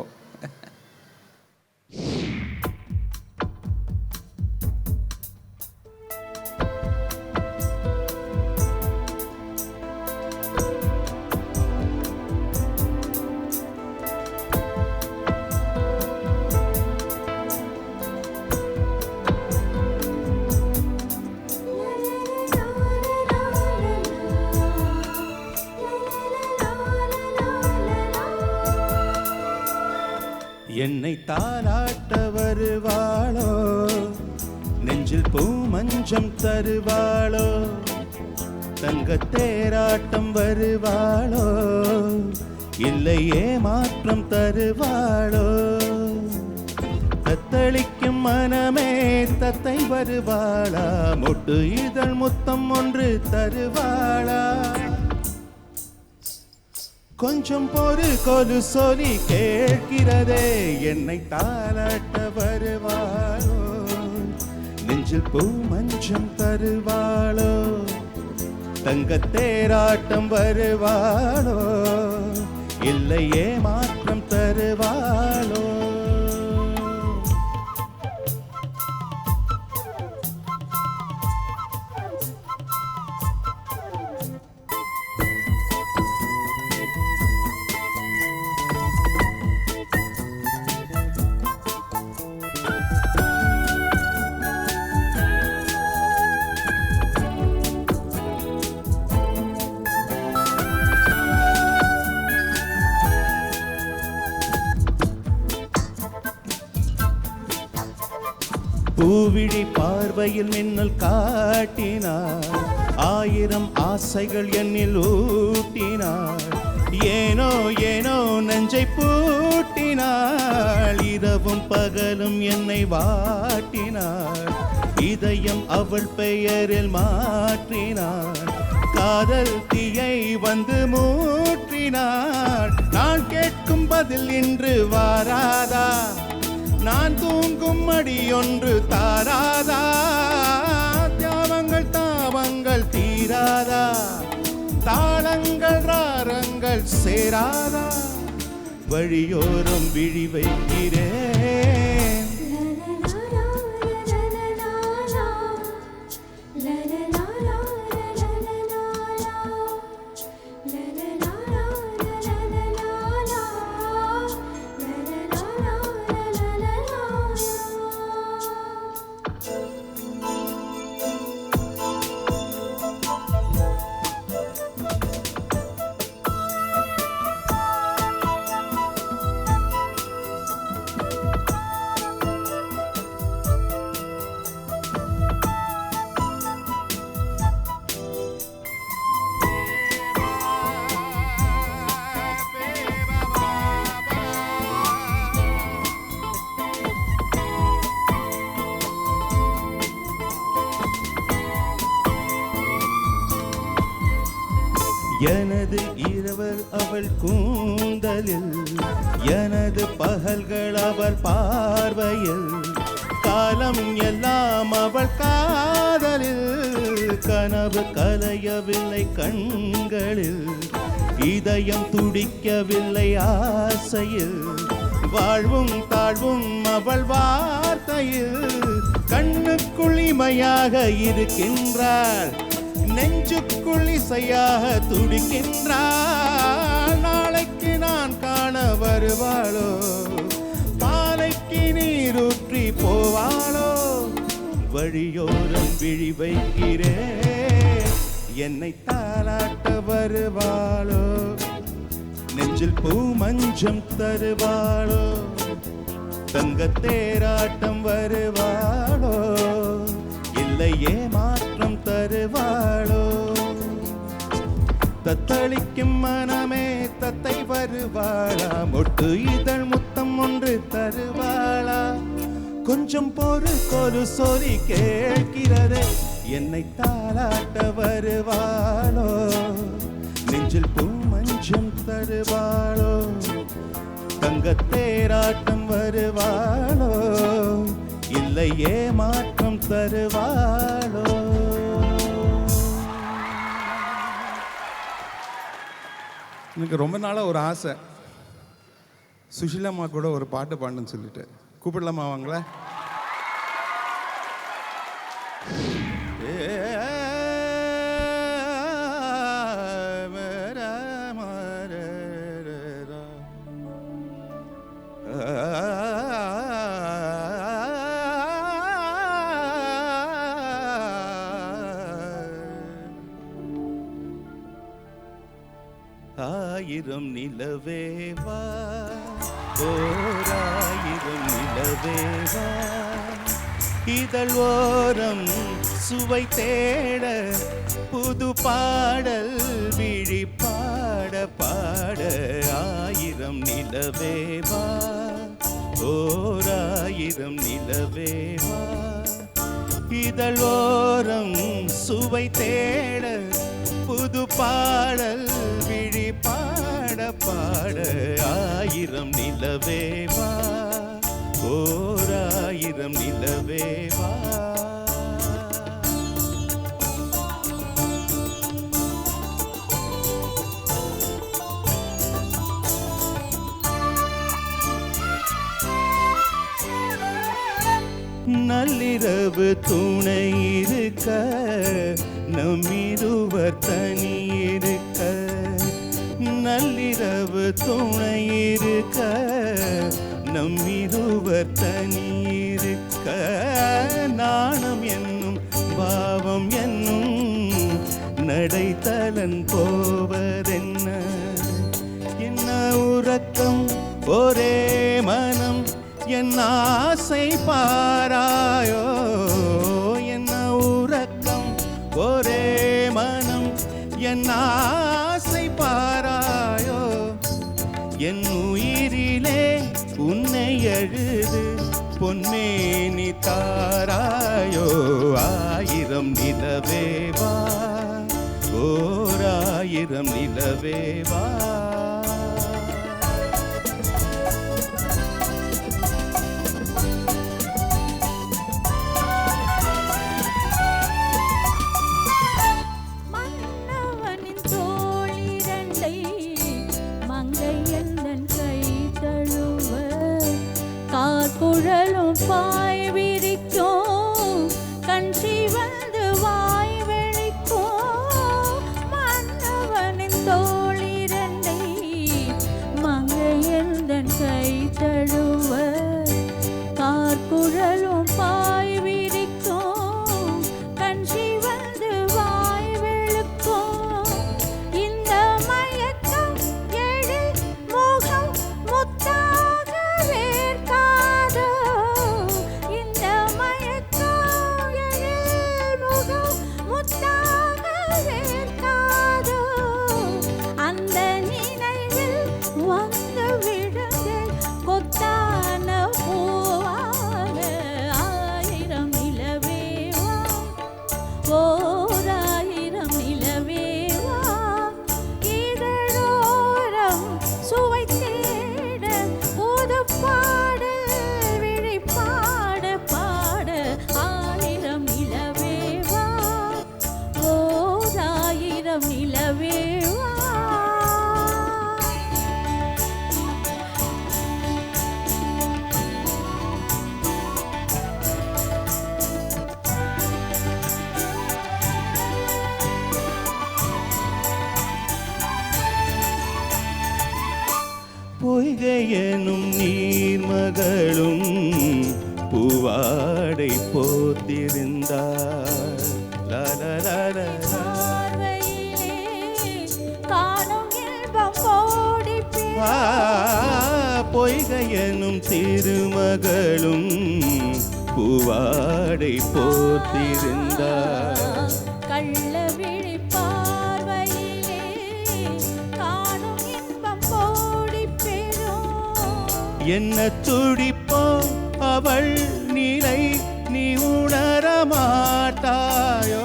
என்னை தாலாட்ட வருவாளோ, நெஞ்சில் பூ மஞ்சம் தருவாளோ, தங்க தேராட்டம் வருவாளோ, இல்லையே மாற்றம் தருவாளோ, தத்தளிக்கும் மனமே தத்தை வருவாளா, மொட்டு இதழ் முத்தம் ஒன்று தருவாளா, கொஞ்சம் பொறு கொலு சொல்லி கேட்கிறதே, என்னை தாலாட்ட வருவாளோ, நெஞ்சில் பூ மஞ்சம் தருவாளோ, தங்க தேராட்டம் வருவாளோ, இல்லையே மாற்றம் தருவாளோ. பூவிழி பார்வையில் மின்னல் காட்டினார், ஆயிரம் ஆசைகள் என்னில் ஊட்டினார், ஏனோ ஏனோ நெஞ்சை பூட்டினாள், இரவும் பகலும் என்னை வாட்டினாள், இதயம் அவள் பெயரில் மாற்றினாள், காதல் தீயை வந்து மூற்றினாள், நான் கேட்கும் பதில் இன்று வாராதா, நான் தூங்கும் அடியொன்று தாராதா, தியாகங்கள் தாவங்கள் தீராதா, தாளங்கள் ராரங்கள் சேராதா, வழியோரம் விழி வைக்கிறேன். இரவர் அவள் கூந்தலில், எனது பகல்கள் அவர் பார்வையில், காலம் எல்லாம் அவள் காதலில், கனவு கலையவில்லை கண்களில், இதயம் துடிக்கவில்லை ஆசையில், வாழ்வும் தாழ்வும் அவள் வார்த்தையில், கண்ணுக்குள் இமையாக இருக்கின்றாள், நெஞ்சுக்குள் இசையாக துடிக்கின்றாள். நாளைக்கு நான் காண வருவாளோ, பாலைக்கு நீரூற்றி போவாளோ, வழியோரம் விழி வைக்கிறேன், என்னை தாலாட்ட வருவாளோ, நெஞ்சில் பூ மஞ்சம் தருவாளோ, தங்கத்தேராட்டம் வருவாளோ, இல்லையே மாற்றம் தருவாளோ, தத்தளிக்கும் மனமே தத்தை வருவாளா, மொட்டு இதழ் முத்தம் ஒன்று தருவாளா, கொஞ்சம் பொறு கொலு சொல்லி கேட்கிறதே, என்னை தாளாட்ட வருவாளோ, நெஞ்சில் பூ மஞ்சம் தருவாளோ, தங்கத்தேராட்டம் வருவாளோ, இல்லையே மாற்றம் தருவாளோ. எனக்கு ரொம்ப நாளாக ஒரு ஆசை, சுஷீலாம்மா கூட ஒரு பாட்டு பாடுன்னு சொல்லிட்டு. கூப்பிடலாமா அவங்கள? ஆயிரம் நிலவேவா, ஓராயிரம் நிலவேவா, இதழ் ஓரம் சுவை தேட, புது பாடல் விழி பாட பாட, ஆயிரம் நிலவேவா, ஓராயிரம் நிலவேவா, இதழ் ஓரம் சுவை தேட, புது பாடல் விழி பாட பாட, ஆயிரம் நிலவேவா, ஓராயிரம் நிலவேவா. நள்ளிரவு துணை இருக்க, நம்மிருவர் தனி இருக்க, நள்ளிரவு துணை இருக்க, நம்மிருவர் தனி இருக்க, நாணம் என்னும் பாவம் என்னும் நடைத்தலன் போவதென்ன, என்ன உறக்கம் ஒரே மனம், என் ஆசை பாராயோ, என்ன உறக்கம் ஒரே மனம், என் ஆசை பாராயோ, என் உயிரிலே உன்னை எழுது பொன்மேனி தாராயோ, ஆயிரம் நிலவேவா, ஓராயிரம் நிலவேவா. குழலும் பாய் விரிக்கும், கண் சிவந்து வாய் வெளிக்கும், மன்னவனின் தோளிரண்டை மங்கையந்தன் கை தழுவ, கார்குழலும் பாய் விரிக்கும், கண் சிவந்து வாய் வெளுக்கும், இந்த மயக்கம் எழில் முகம் முத்தாக வேர்க்காதோ, பொய்கையனும் நீர்மகளும் பூவாடை போத்திருந்தார். பொய்கையனும் திருமகளும் பூவாடை போத்திருந்தார். என்ன துடிப்போ அவள் நிலை நீ உணர மாட்டாயோ.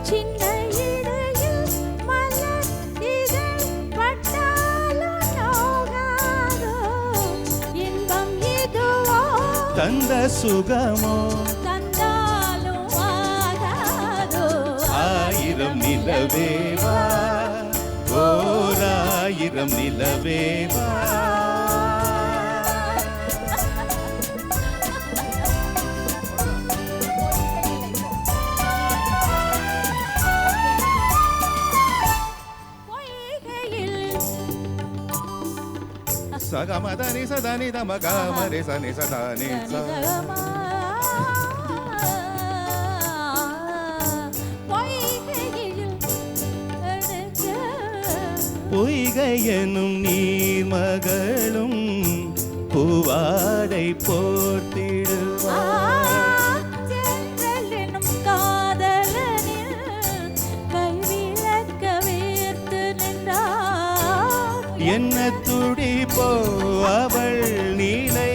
சின்ன இடையில் மலர் இதழ் பட்டாலும் நோகாதோ. இன்பம் இதுவோ தந்த சுகமோ தந்தாலும் ஆகாதோ. ஆயிரம் நிலவேவா ஓராயிரம் நிலவேவா. சகமதனி சதனி தமகமரி சனி சதனி பொய்கையனும் நீர்மகளும் பூவாடை போர்த்திடுவார். என்ன துடிப்போ அவள் நீலை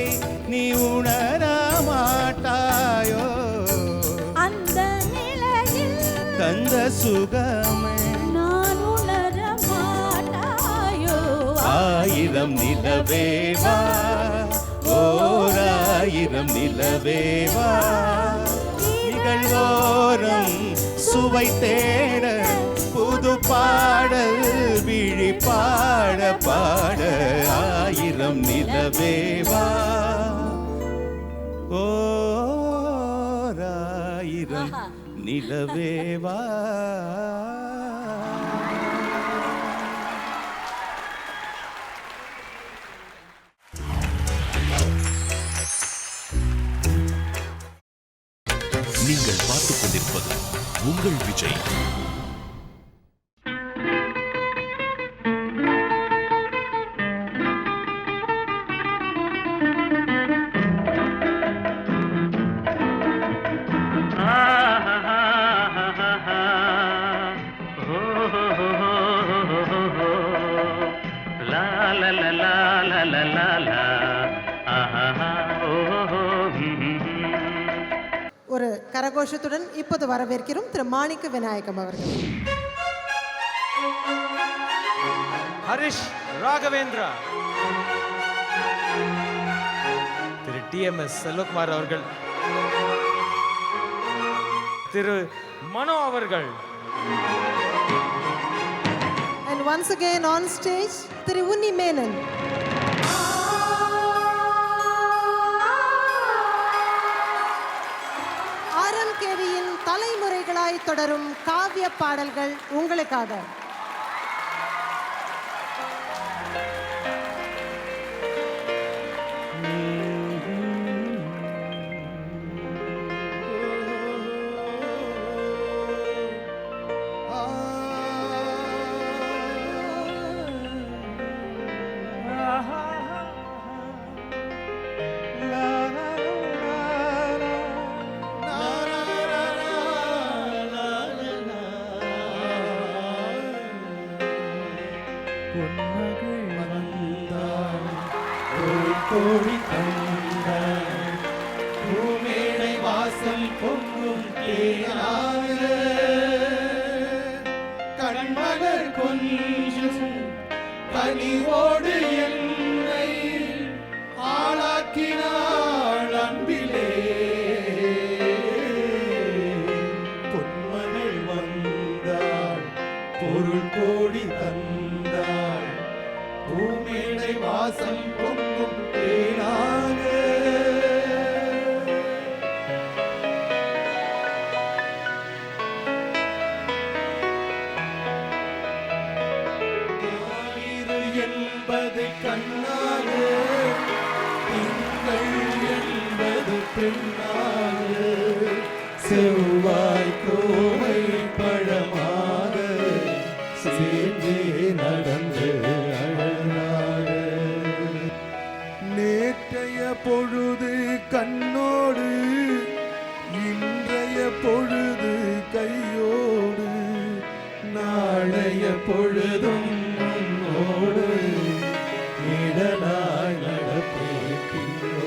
நீ உணர மாட்டாயோ. அந்த நிலையில் தந்த சுகமே நான் உணர மாட்டாயோ. ஆயிரம் நிலவேவா ஓராயிரம் நிலவேவா. நிகழ்வோரம் சுவை தேட புது பாடல் விழி பாட பாட ஆயிரம் நிலவேவா ஓராயிரம் நிலவேவா. நீங்கள் பார்த்துக் கொண்டிருப்பது உங்கள் விஜய். ஒரு கரகோஷத்துடன் இப்போது வரவேற்கிறோம் திரு மாணிக்க விநாயகம் அவர்கள். ஹரிஷ் ராகவேந்திரா, திரு TMS செல்வகுமார் அவர்கள், திரு மனோ அவர்கள். And once again on stage, திரு உன்னி மேனன். RMKVயின் தலைமுறைகளாய் தொடரும் காவிய பாடல்கள் உங்களுக்காக. கோழி தந்தாள் பூமேடை வாசல் பொங்கும் தேனாக கண்மலர் கொஞ்சம் கனிவோடு என்னை ஆளாக்கினாள் அன்பிலே. பொன்மகள் வந்தாள் பொருள் கோடி தந்தாள் பூமேடை வாசல் பொங்கும் தேனாக. ஞாயிறு என்பது கண் செவ்வாய் கோவை பழமாக சேர்ந்தே நடந்து அழகாக. நேற்றைய பொழுது கண்ணோடு, இன்றைய பொழுது கையோடு, நாளைய பொழுதும் உன்னோடு, இடலாய் நடப்பே பின்னோடு.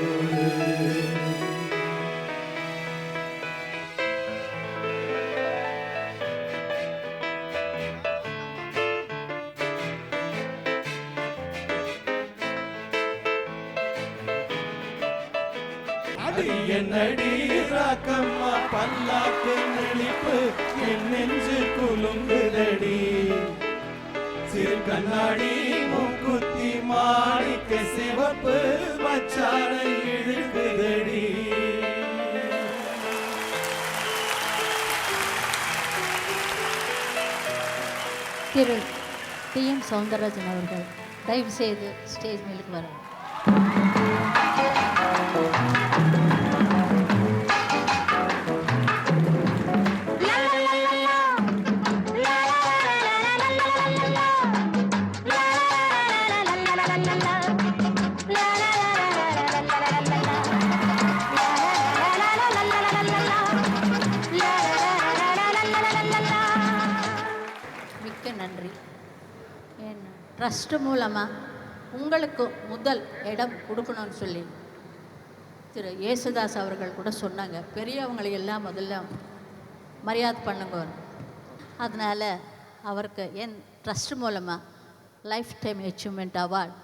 என்னடி ராக்கம்மா பல்லாக்கு நெளிப்பு, என் நெஞ்சு குலுங்குதடி. சிறு கண்ணாடி மூக்குத்தி மாணிக்க சிவப்பு மச்சானை இழுக்குதடி. திரு டி.எம். சௌந்தரராஜன் அவர்கள் தயவு செய்து ஸ்டேஜ் மேலுக்கு வரணும். மிக்க நன்றி. என் ட்ரஸ்ட் மூலமாக உங்களுக்கு முதல் இடம் கொடுக்கணும்னு சொல்லி திரு யேசுதாஸ் அவர்கள் கூட சொன்னாங்க. பெரியவங்களை எல்லாம் முதல்ல மரியாதை பண்ணுங்க. அதனால் அவருக்கு என் ட்ரஸ்ட் மூலமாக லைஃப் டைம் அச்சீவ்மெண்ட் அவார்ட்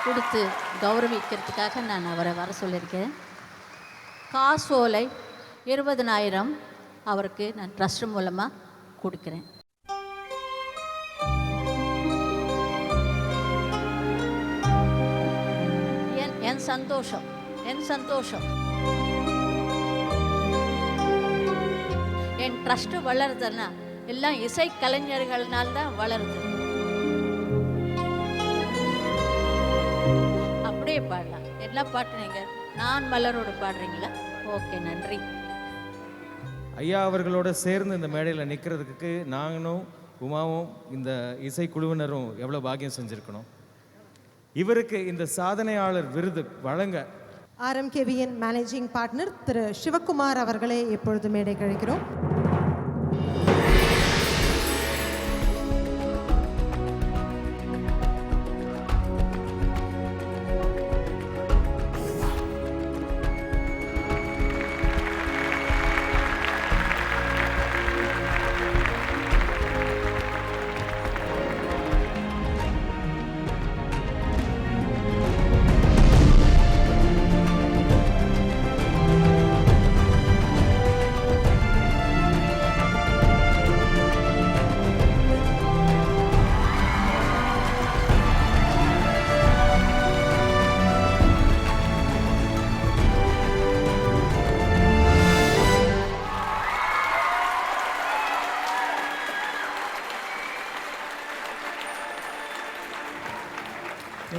கொடுத்து கௌரவிக்கிறதுக்காக நான் அவரை வர சொல்லியிருக்கேன். காசோலை 20,000 அவருக்கு நான் ட்ரஸ்ட் மூலமாக கொடுக்குறேன். என் சந்தோஷம் என் ட்ரஸ்ட் வளருதுன்னா எல்லாம் இசை கலைஞர்கள்னால்தான் வளருது. அப்படியே பாடலாம். எல்லா பாட்டு நீங்கள் நான் மலரோடு பாடுறீங்களா? ஓகே, நன்றி. ஐயா அவர்களோட சேர்ந்து இந்த மேடையில் நிற்கிறதுக்கு நாங்களும் உமாவும் இந்த இசைக்குழுவினரும் எவ்வளோ பாக்கியம் செஞ்சுருக்கணும். இவருக்கு இந்த சாதனையாளர் விருது வழங்க RMKVயின் மேனேஜிங் பார்ட்னர் திரு சிவகுமார் அவர்களை இப்பொழுது மேடை கழிக்கிறோம்.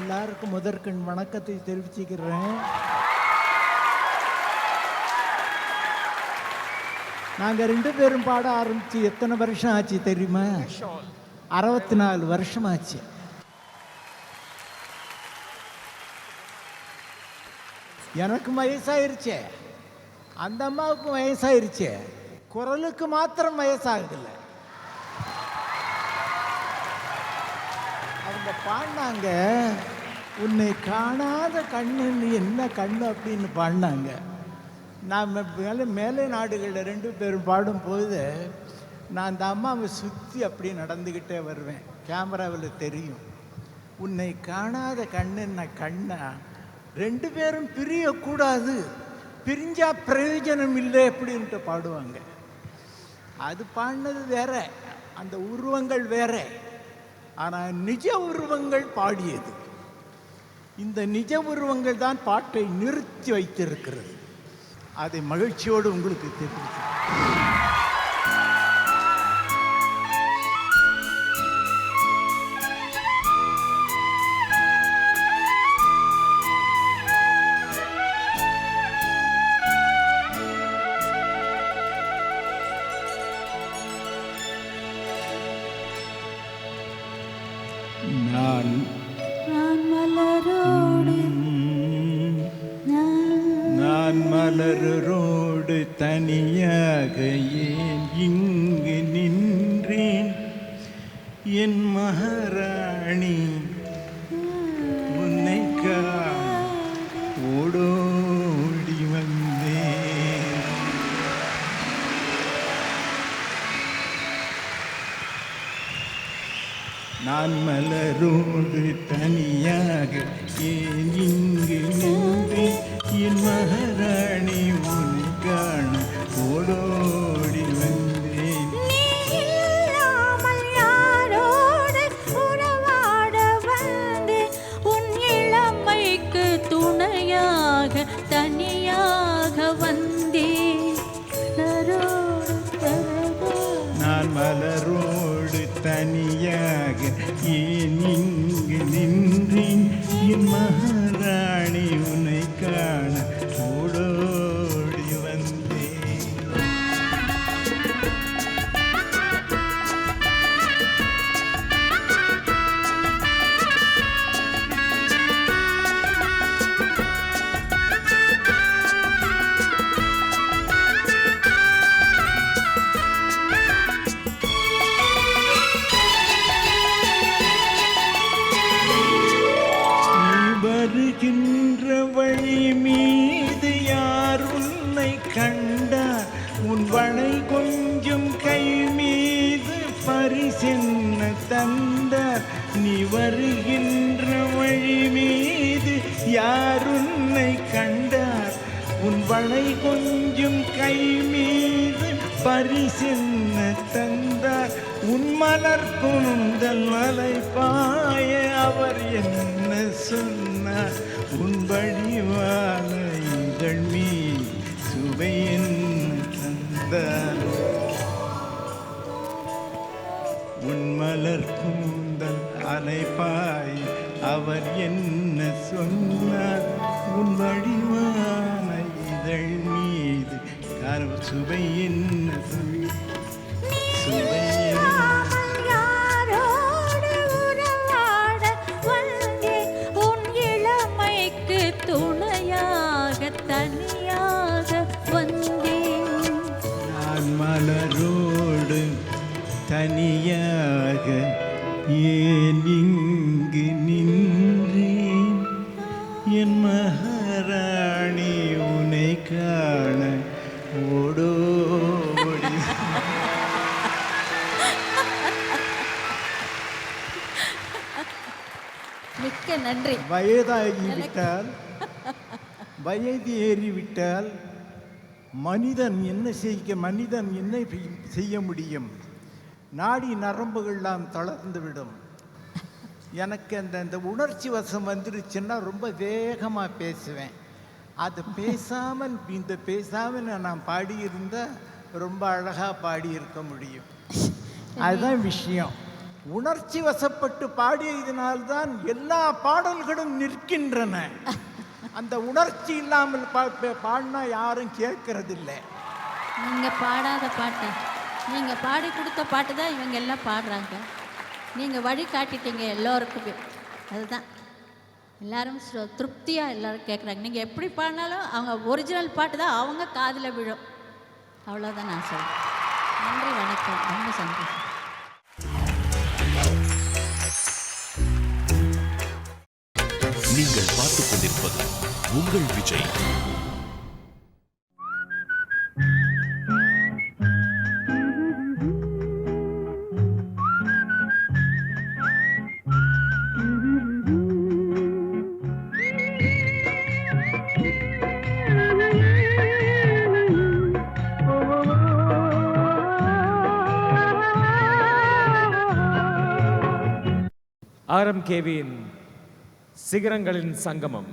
எல்லாருக்கும் முதற்கண் வணக்கத்தை தெரிவிச்சுக்கிறேன். நாங்கள் 2 பேரும் பாட ஆரம்பித்து எத்தனை வருஷம் ஆச்சு தெரியுமா? 64 வருஷம் ஆச்சு. எனக்கும் வயசாயிருச்சே, அந்த அம்மாவுக்கும் வயசாயிருச்சே, குரலுக்கு மாத்திரம் வயசாகுதில்ல. அவங்க பாடினாங்க, உன்னை காணாத கண்ணுன்னு என்ன கண்ணு அப்படின்னு பாடினாங்க. நான் மேலை நாடுகளில் 2 பேரும் பாடும்போது நான் அந்த அம்மாவை சுற்றி அப்படி நடந்துக்கிட்டே வருவேன். கேமராவில் தெரியும். உன்னை காணாத கண்ணுன்ன கண்ணா, 2 பேரும் பிரியக்கூடாது, பிரிஞ்சா பிரயோஜனம் இல்லை அப்படின்ட்டு பாடுவாங்க. அது பாடினது வேற, அந்த உருவங்கள் வேற. ஆனால் நிஜ உருவங்கள் பாடியது. இந்த நிஜ உருவங்கள் தான் பாட்டை நிறுத்தி வைத்திருக்கிறது. அதை மகிழ்ச்சியோடு உங்களுக்கு தெரிவிக்கிறேன். நான் நான் மலரோடு நான் மலரோடு தனியாக ஏன் இங்கு நின்றேன் என் மகாராணி உன்னை ஓடோடி வந்தேன். நான் மலரோடு தனியாக ஏன் இங்கு நின்றேன் என் மகாராணி உன்னை காண ஓடோடி வந்தேன். துணையாக தனியாக வந்தேன். நான் மலரோடு தனியாக ஏன் இங்கு நின்றேன் என் மகாராணி உன்னை காண ஓடோடி வந்தேன். வருகின்ற வழி மீது யார் உன்னை கண்டார் உன் வளை கொஞ்சம் கை மீது பரிசென்ன தந்தார். நீ வருகின்ற வழி மீது யார் உன்னை கண்டார் உன் வளை கொஞ்சம் கை மீது பரிசென்ன தந்தார். உன் மலர் கூந்தல் மலை பாய அவர் என்ன சொன்னார் உன் வடிவான இதழ் மீது சுவை என்ன தந்தார். உன் மலர் கூந்தல் அலைப்பாய் அவர் என்ன சொன்னார் உன் வடிவான இதழ் மீது சுவை என்ன சுவை துணையாக தனியாக வந்தேன். நான் மலரோடு தனியாக ஏன் இங்கு நின்றேன் என் மகாராணி உன்னை காண ஓடோடி. மிக்க நன்றி. வயதாகிவிட்டால் வயது ஏறிவிட்டால் மனிதன் என்ன செய்ய முடியும்? நாடி நரம்புகள்லாம் தளர்ந்துவிடும். எனக்கு அந்த உணர்ச்சி வசம் வந்துருச்சுன்னா ரொம்ப வேகமாக பேசுவேன். அது பேசாமல் நான் பாடியிருந்தால் ரொம்ப அழகாக பாடியிருக்க முடியும். அதுதான் விஷயம். உணர்ச்சி வசப்பட்டு பாடியதினால்தான் எல்லா பாடல்களும் நிற்கின்றன. அந்த உணர்ச்சி இல்லாமல் பாடினா யாரும் கேட்கறதில்லை. நீங்கள் பாடாத பாட்டு, நீங்கள் பாடி கொடுத்த பாட்டு தான் இவங்க எல்லாம் பாடுறாங்க. நீங்கள் வழி காட்டிட்டீங்க எல்லோருக்குமே. அதுதான் எல்லாரும் திருப்தியாக எல்லோரும் கேட்குறாங்க. நீங்கள் எப்படி பாடினாலும் அவங்க ஒரிஜினல் பாட்டு தான் அவங்க காதில் விழும். அவ்வளோதான் நான் சொல்கிறேன். நன்றி, வணக்கம். ரொம்ப சந்தோஷம். நீங்கள் பார்த்துக் கொண்டிருப்பது உங்கள் விஜய். RMKவின் சிகரங்களின் சங்கமம்.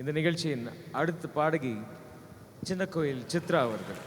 இந்த நிகழ்ச்சியின் அடுத்த பாடகி சின்ன கோயில் சித்ரா அவர்கள்.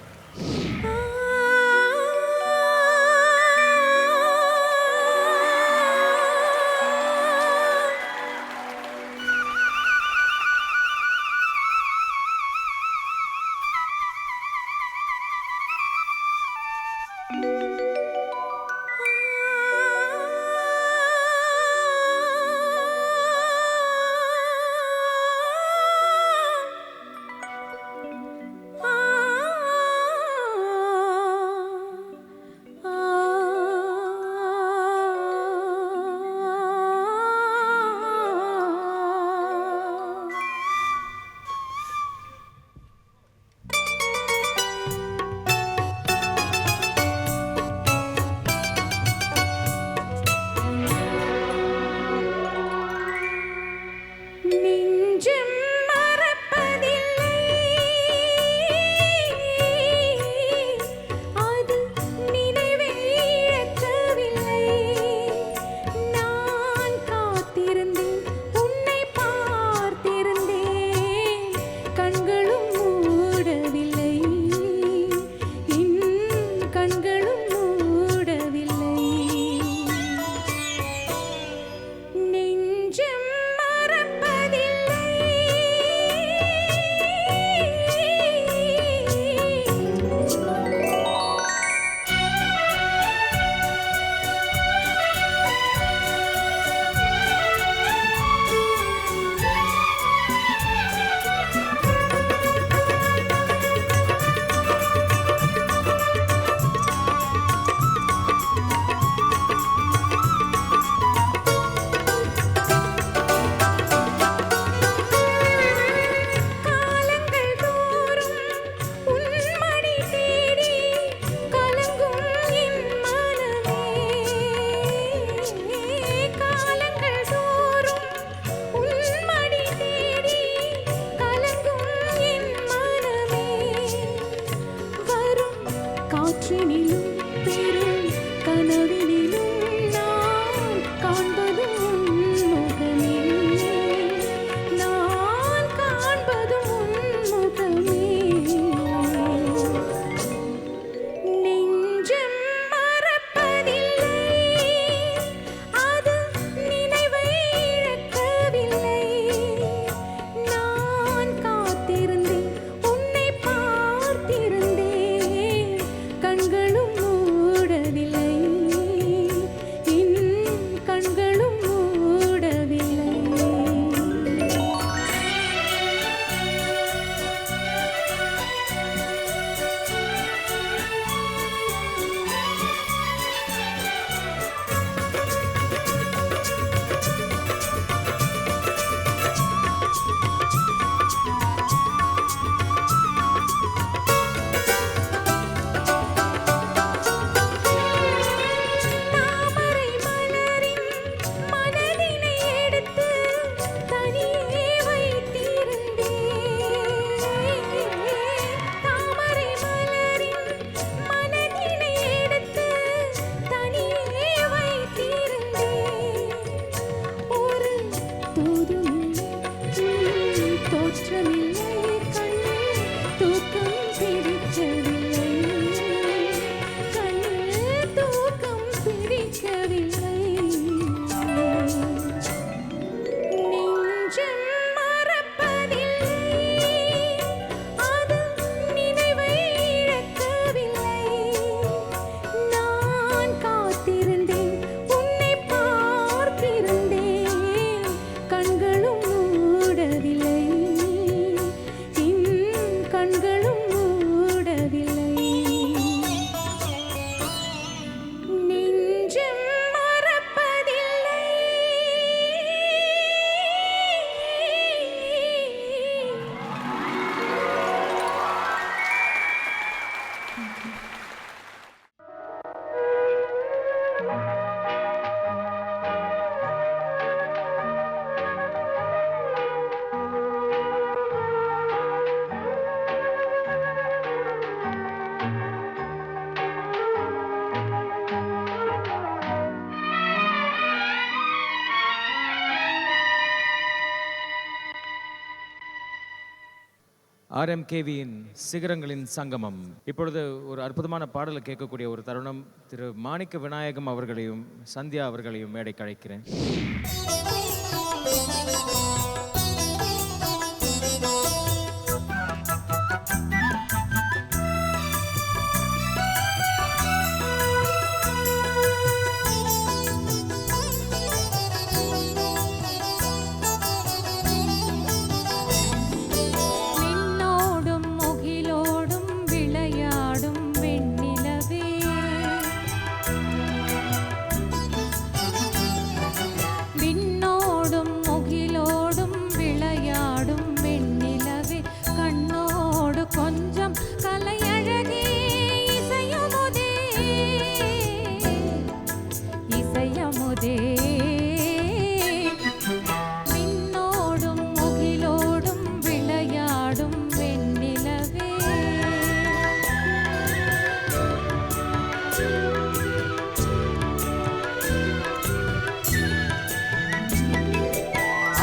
ஆர்எம்கேவியின் சிகரங்களின் சங்கமம். இப்பொழுது ஒரு அற்புதமான பாடலை கேட்கக்கூடிய ஒரு தருணம். திரு மாணிக்க விநாயகம் அவர்களையும் சந்தியா அவர்களையும் மேடைக்கு அழைக்கிறேன்.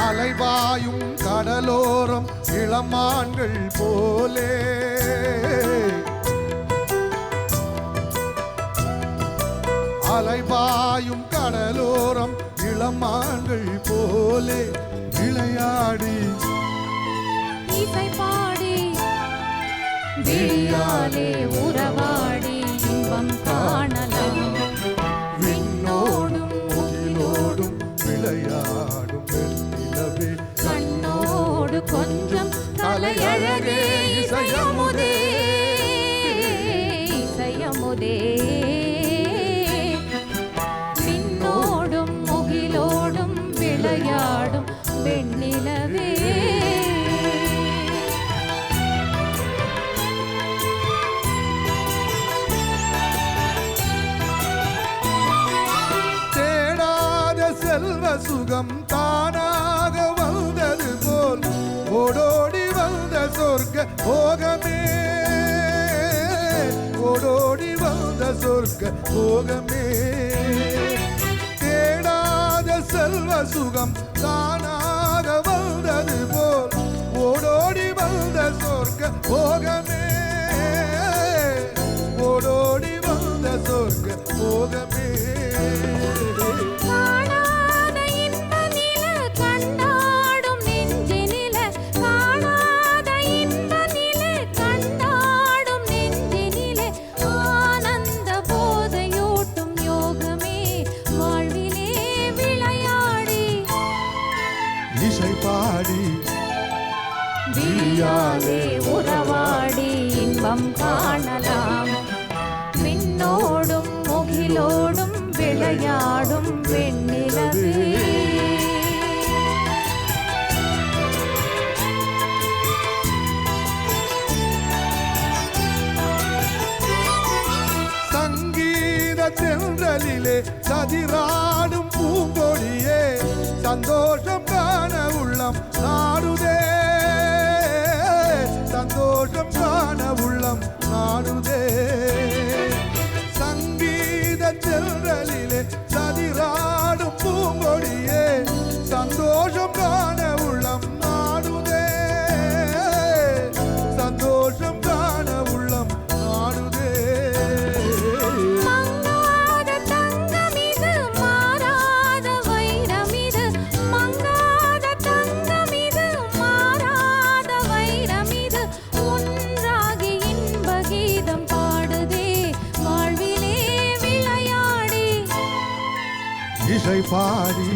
அலைவாயும் கடலோரம் இளமான்கள் போலே அலைவாயும் கடலோரம் இளமான்கள் போலே விளையாடி இசை பாடி விழியாலே உறவாடி இன்பம் காணலாம். விண்ணோடும் முகிலோடும் விளையாடும் வெண்ணிலவே கண்ணோடு கொஞ்சம் கலையழகே இசையமுதே இசையமுதே விண்ணோடும் முகிலோடும் விளையாடும் வெண்ணிலவே செல்வ சுகம் தானாக வந்தது போல் ஓடோடி வந்த சொர்க்க போகமே ஓடோடி வந்த சொர்க்க போகமே தேடாத செல்வ சுகம் தானாக வந்தது போல் ஓடோடி வந்த சொர்க்க போகமே ஓடோடி வந்த சொர்க்க போகமே பாடி விழியாலே உறவாடி இன்பம் காணலாம். விண்ணோடும் முகிலோடும் விளையாடும் வெண்ணிலவே சங்கீத தென்றலிலே சதிராடும் பூங்கொடியே சந்தோஷம் காண உள்ளம் நாடுதே சந்தோஷம் காண உள்ளம் நாடுதே சங்கீத தென்றலிலே சதிராடும் பூங்கொடியே சந்தோஷம் காண உள்ளம் நாடுதே சந்தோஷம் காண உள்ளம் நாடுதே இசை பாடி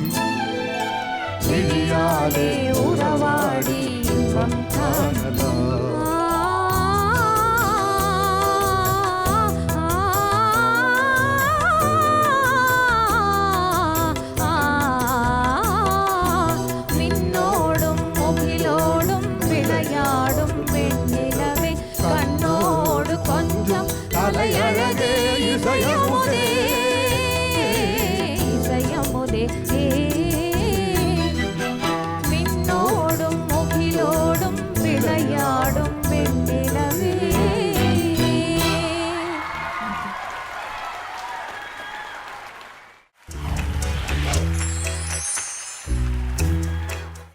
விழியாலே உறவாடி இன்பம் காணலாம். விண்ணோடும் முகிலோடும் விளையாடும் வெண்ணிலவே கண்ணோடு கொஞ்சம் கலையழகே இசையமுதே இசையமுதே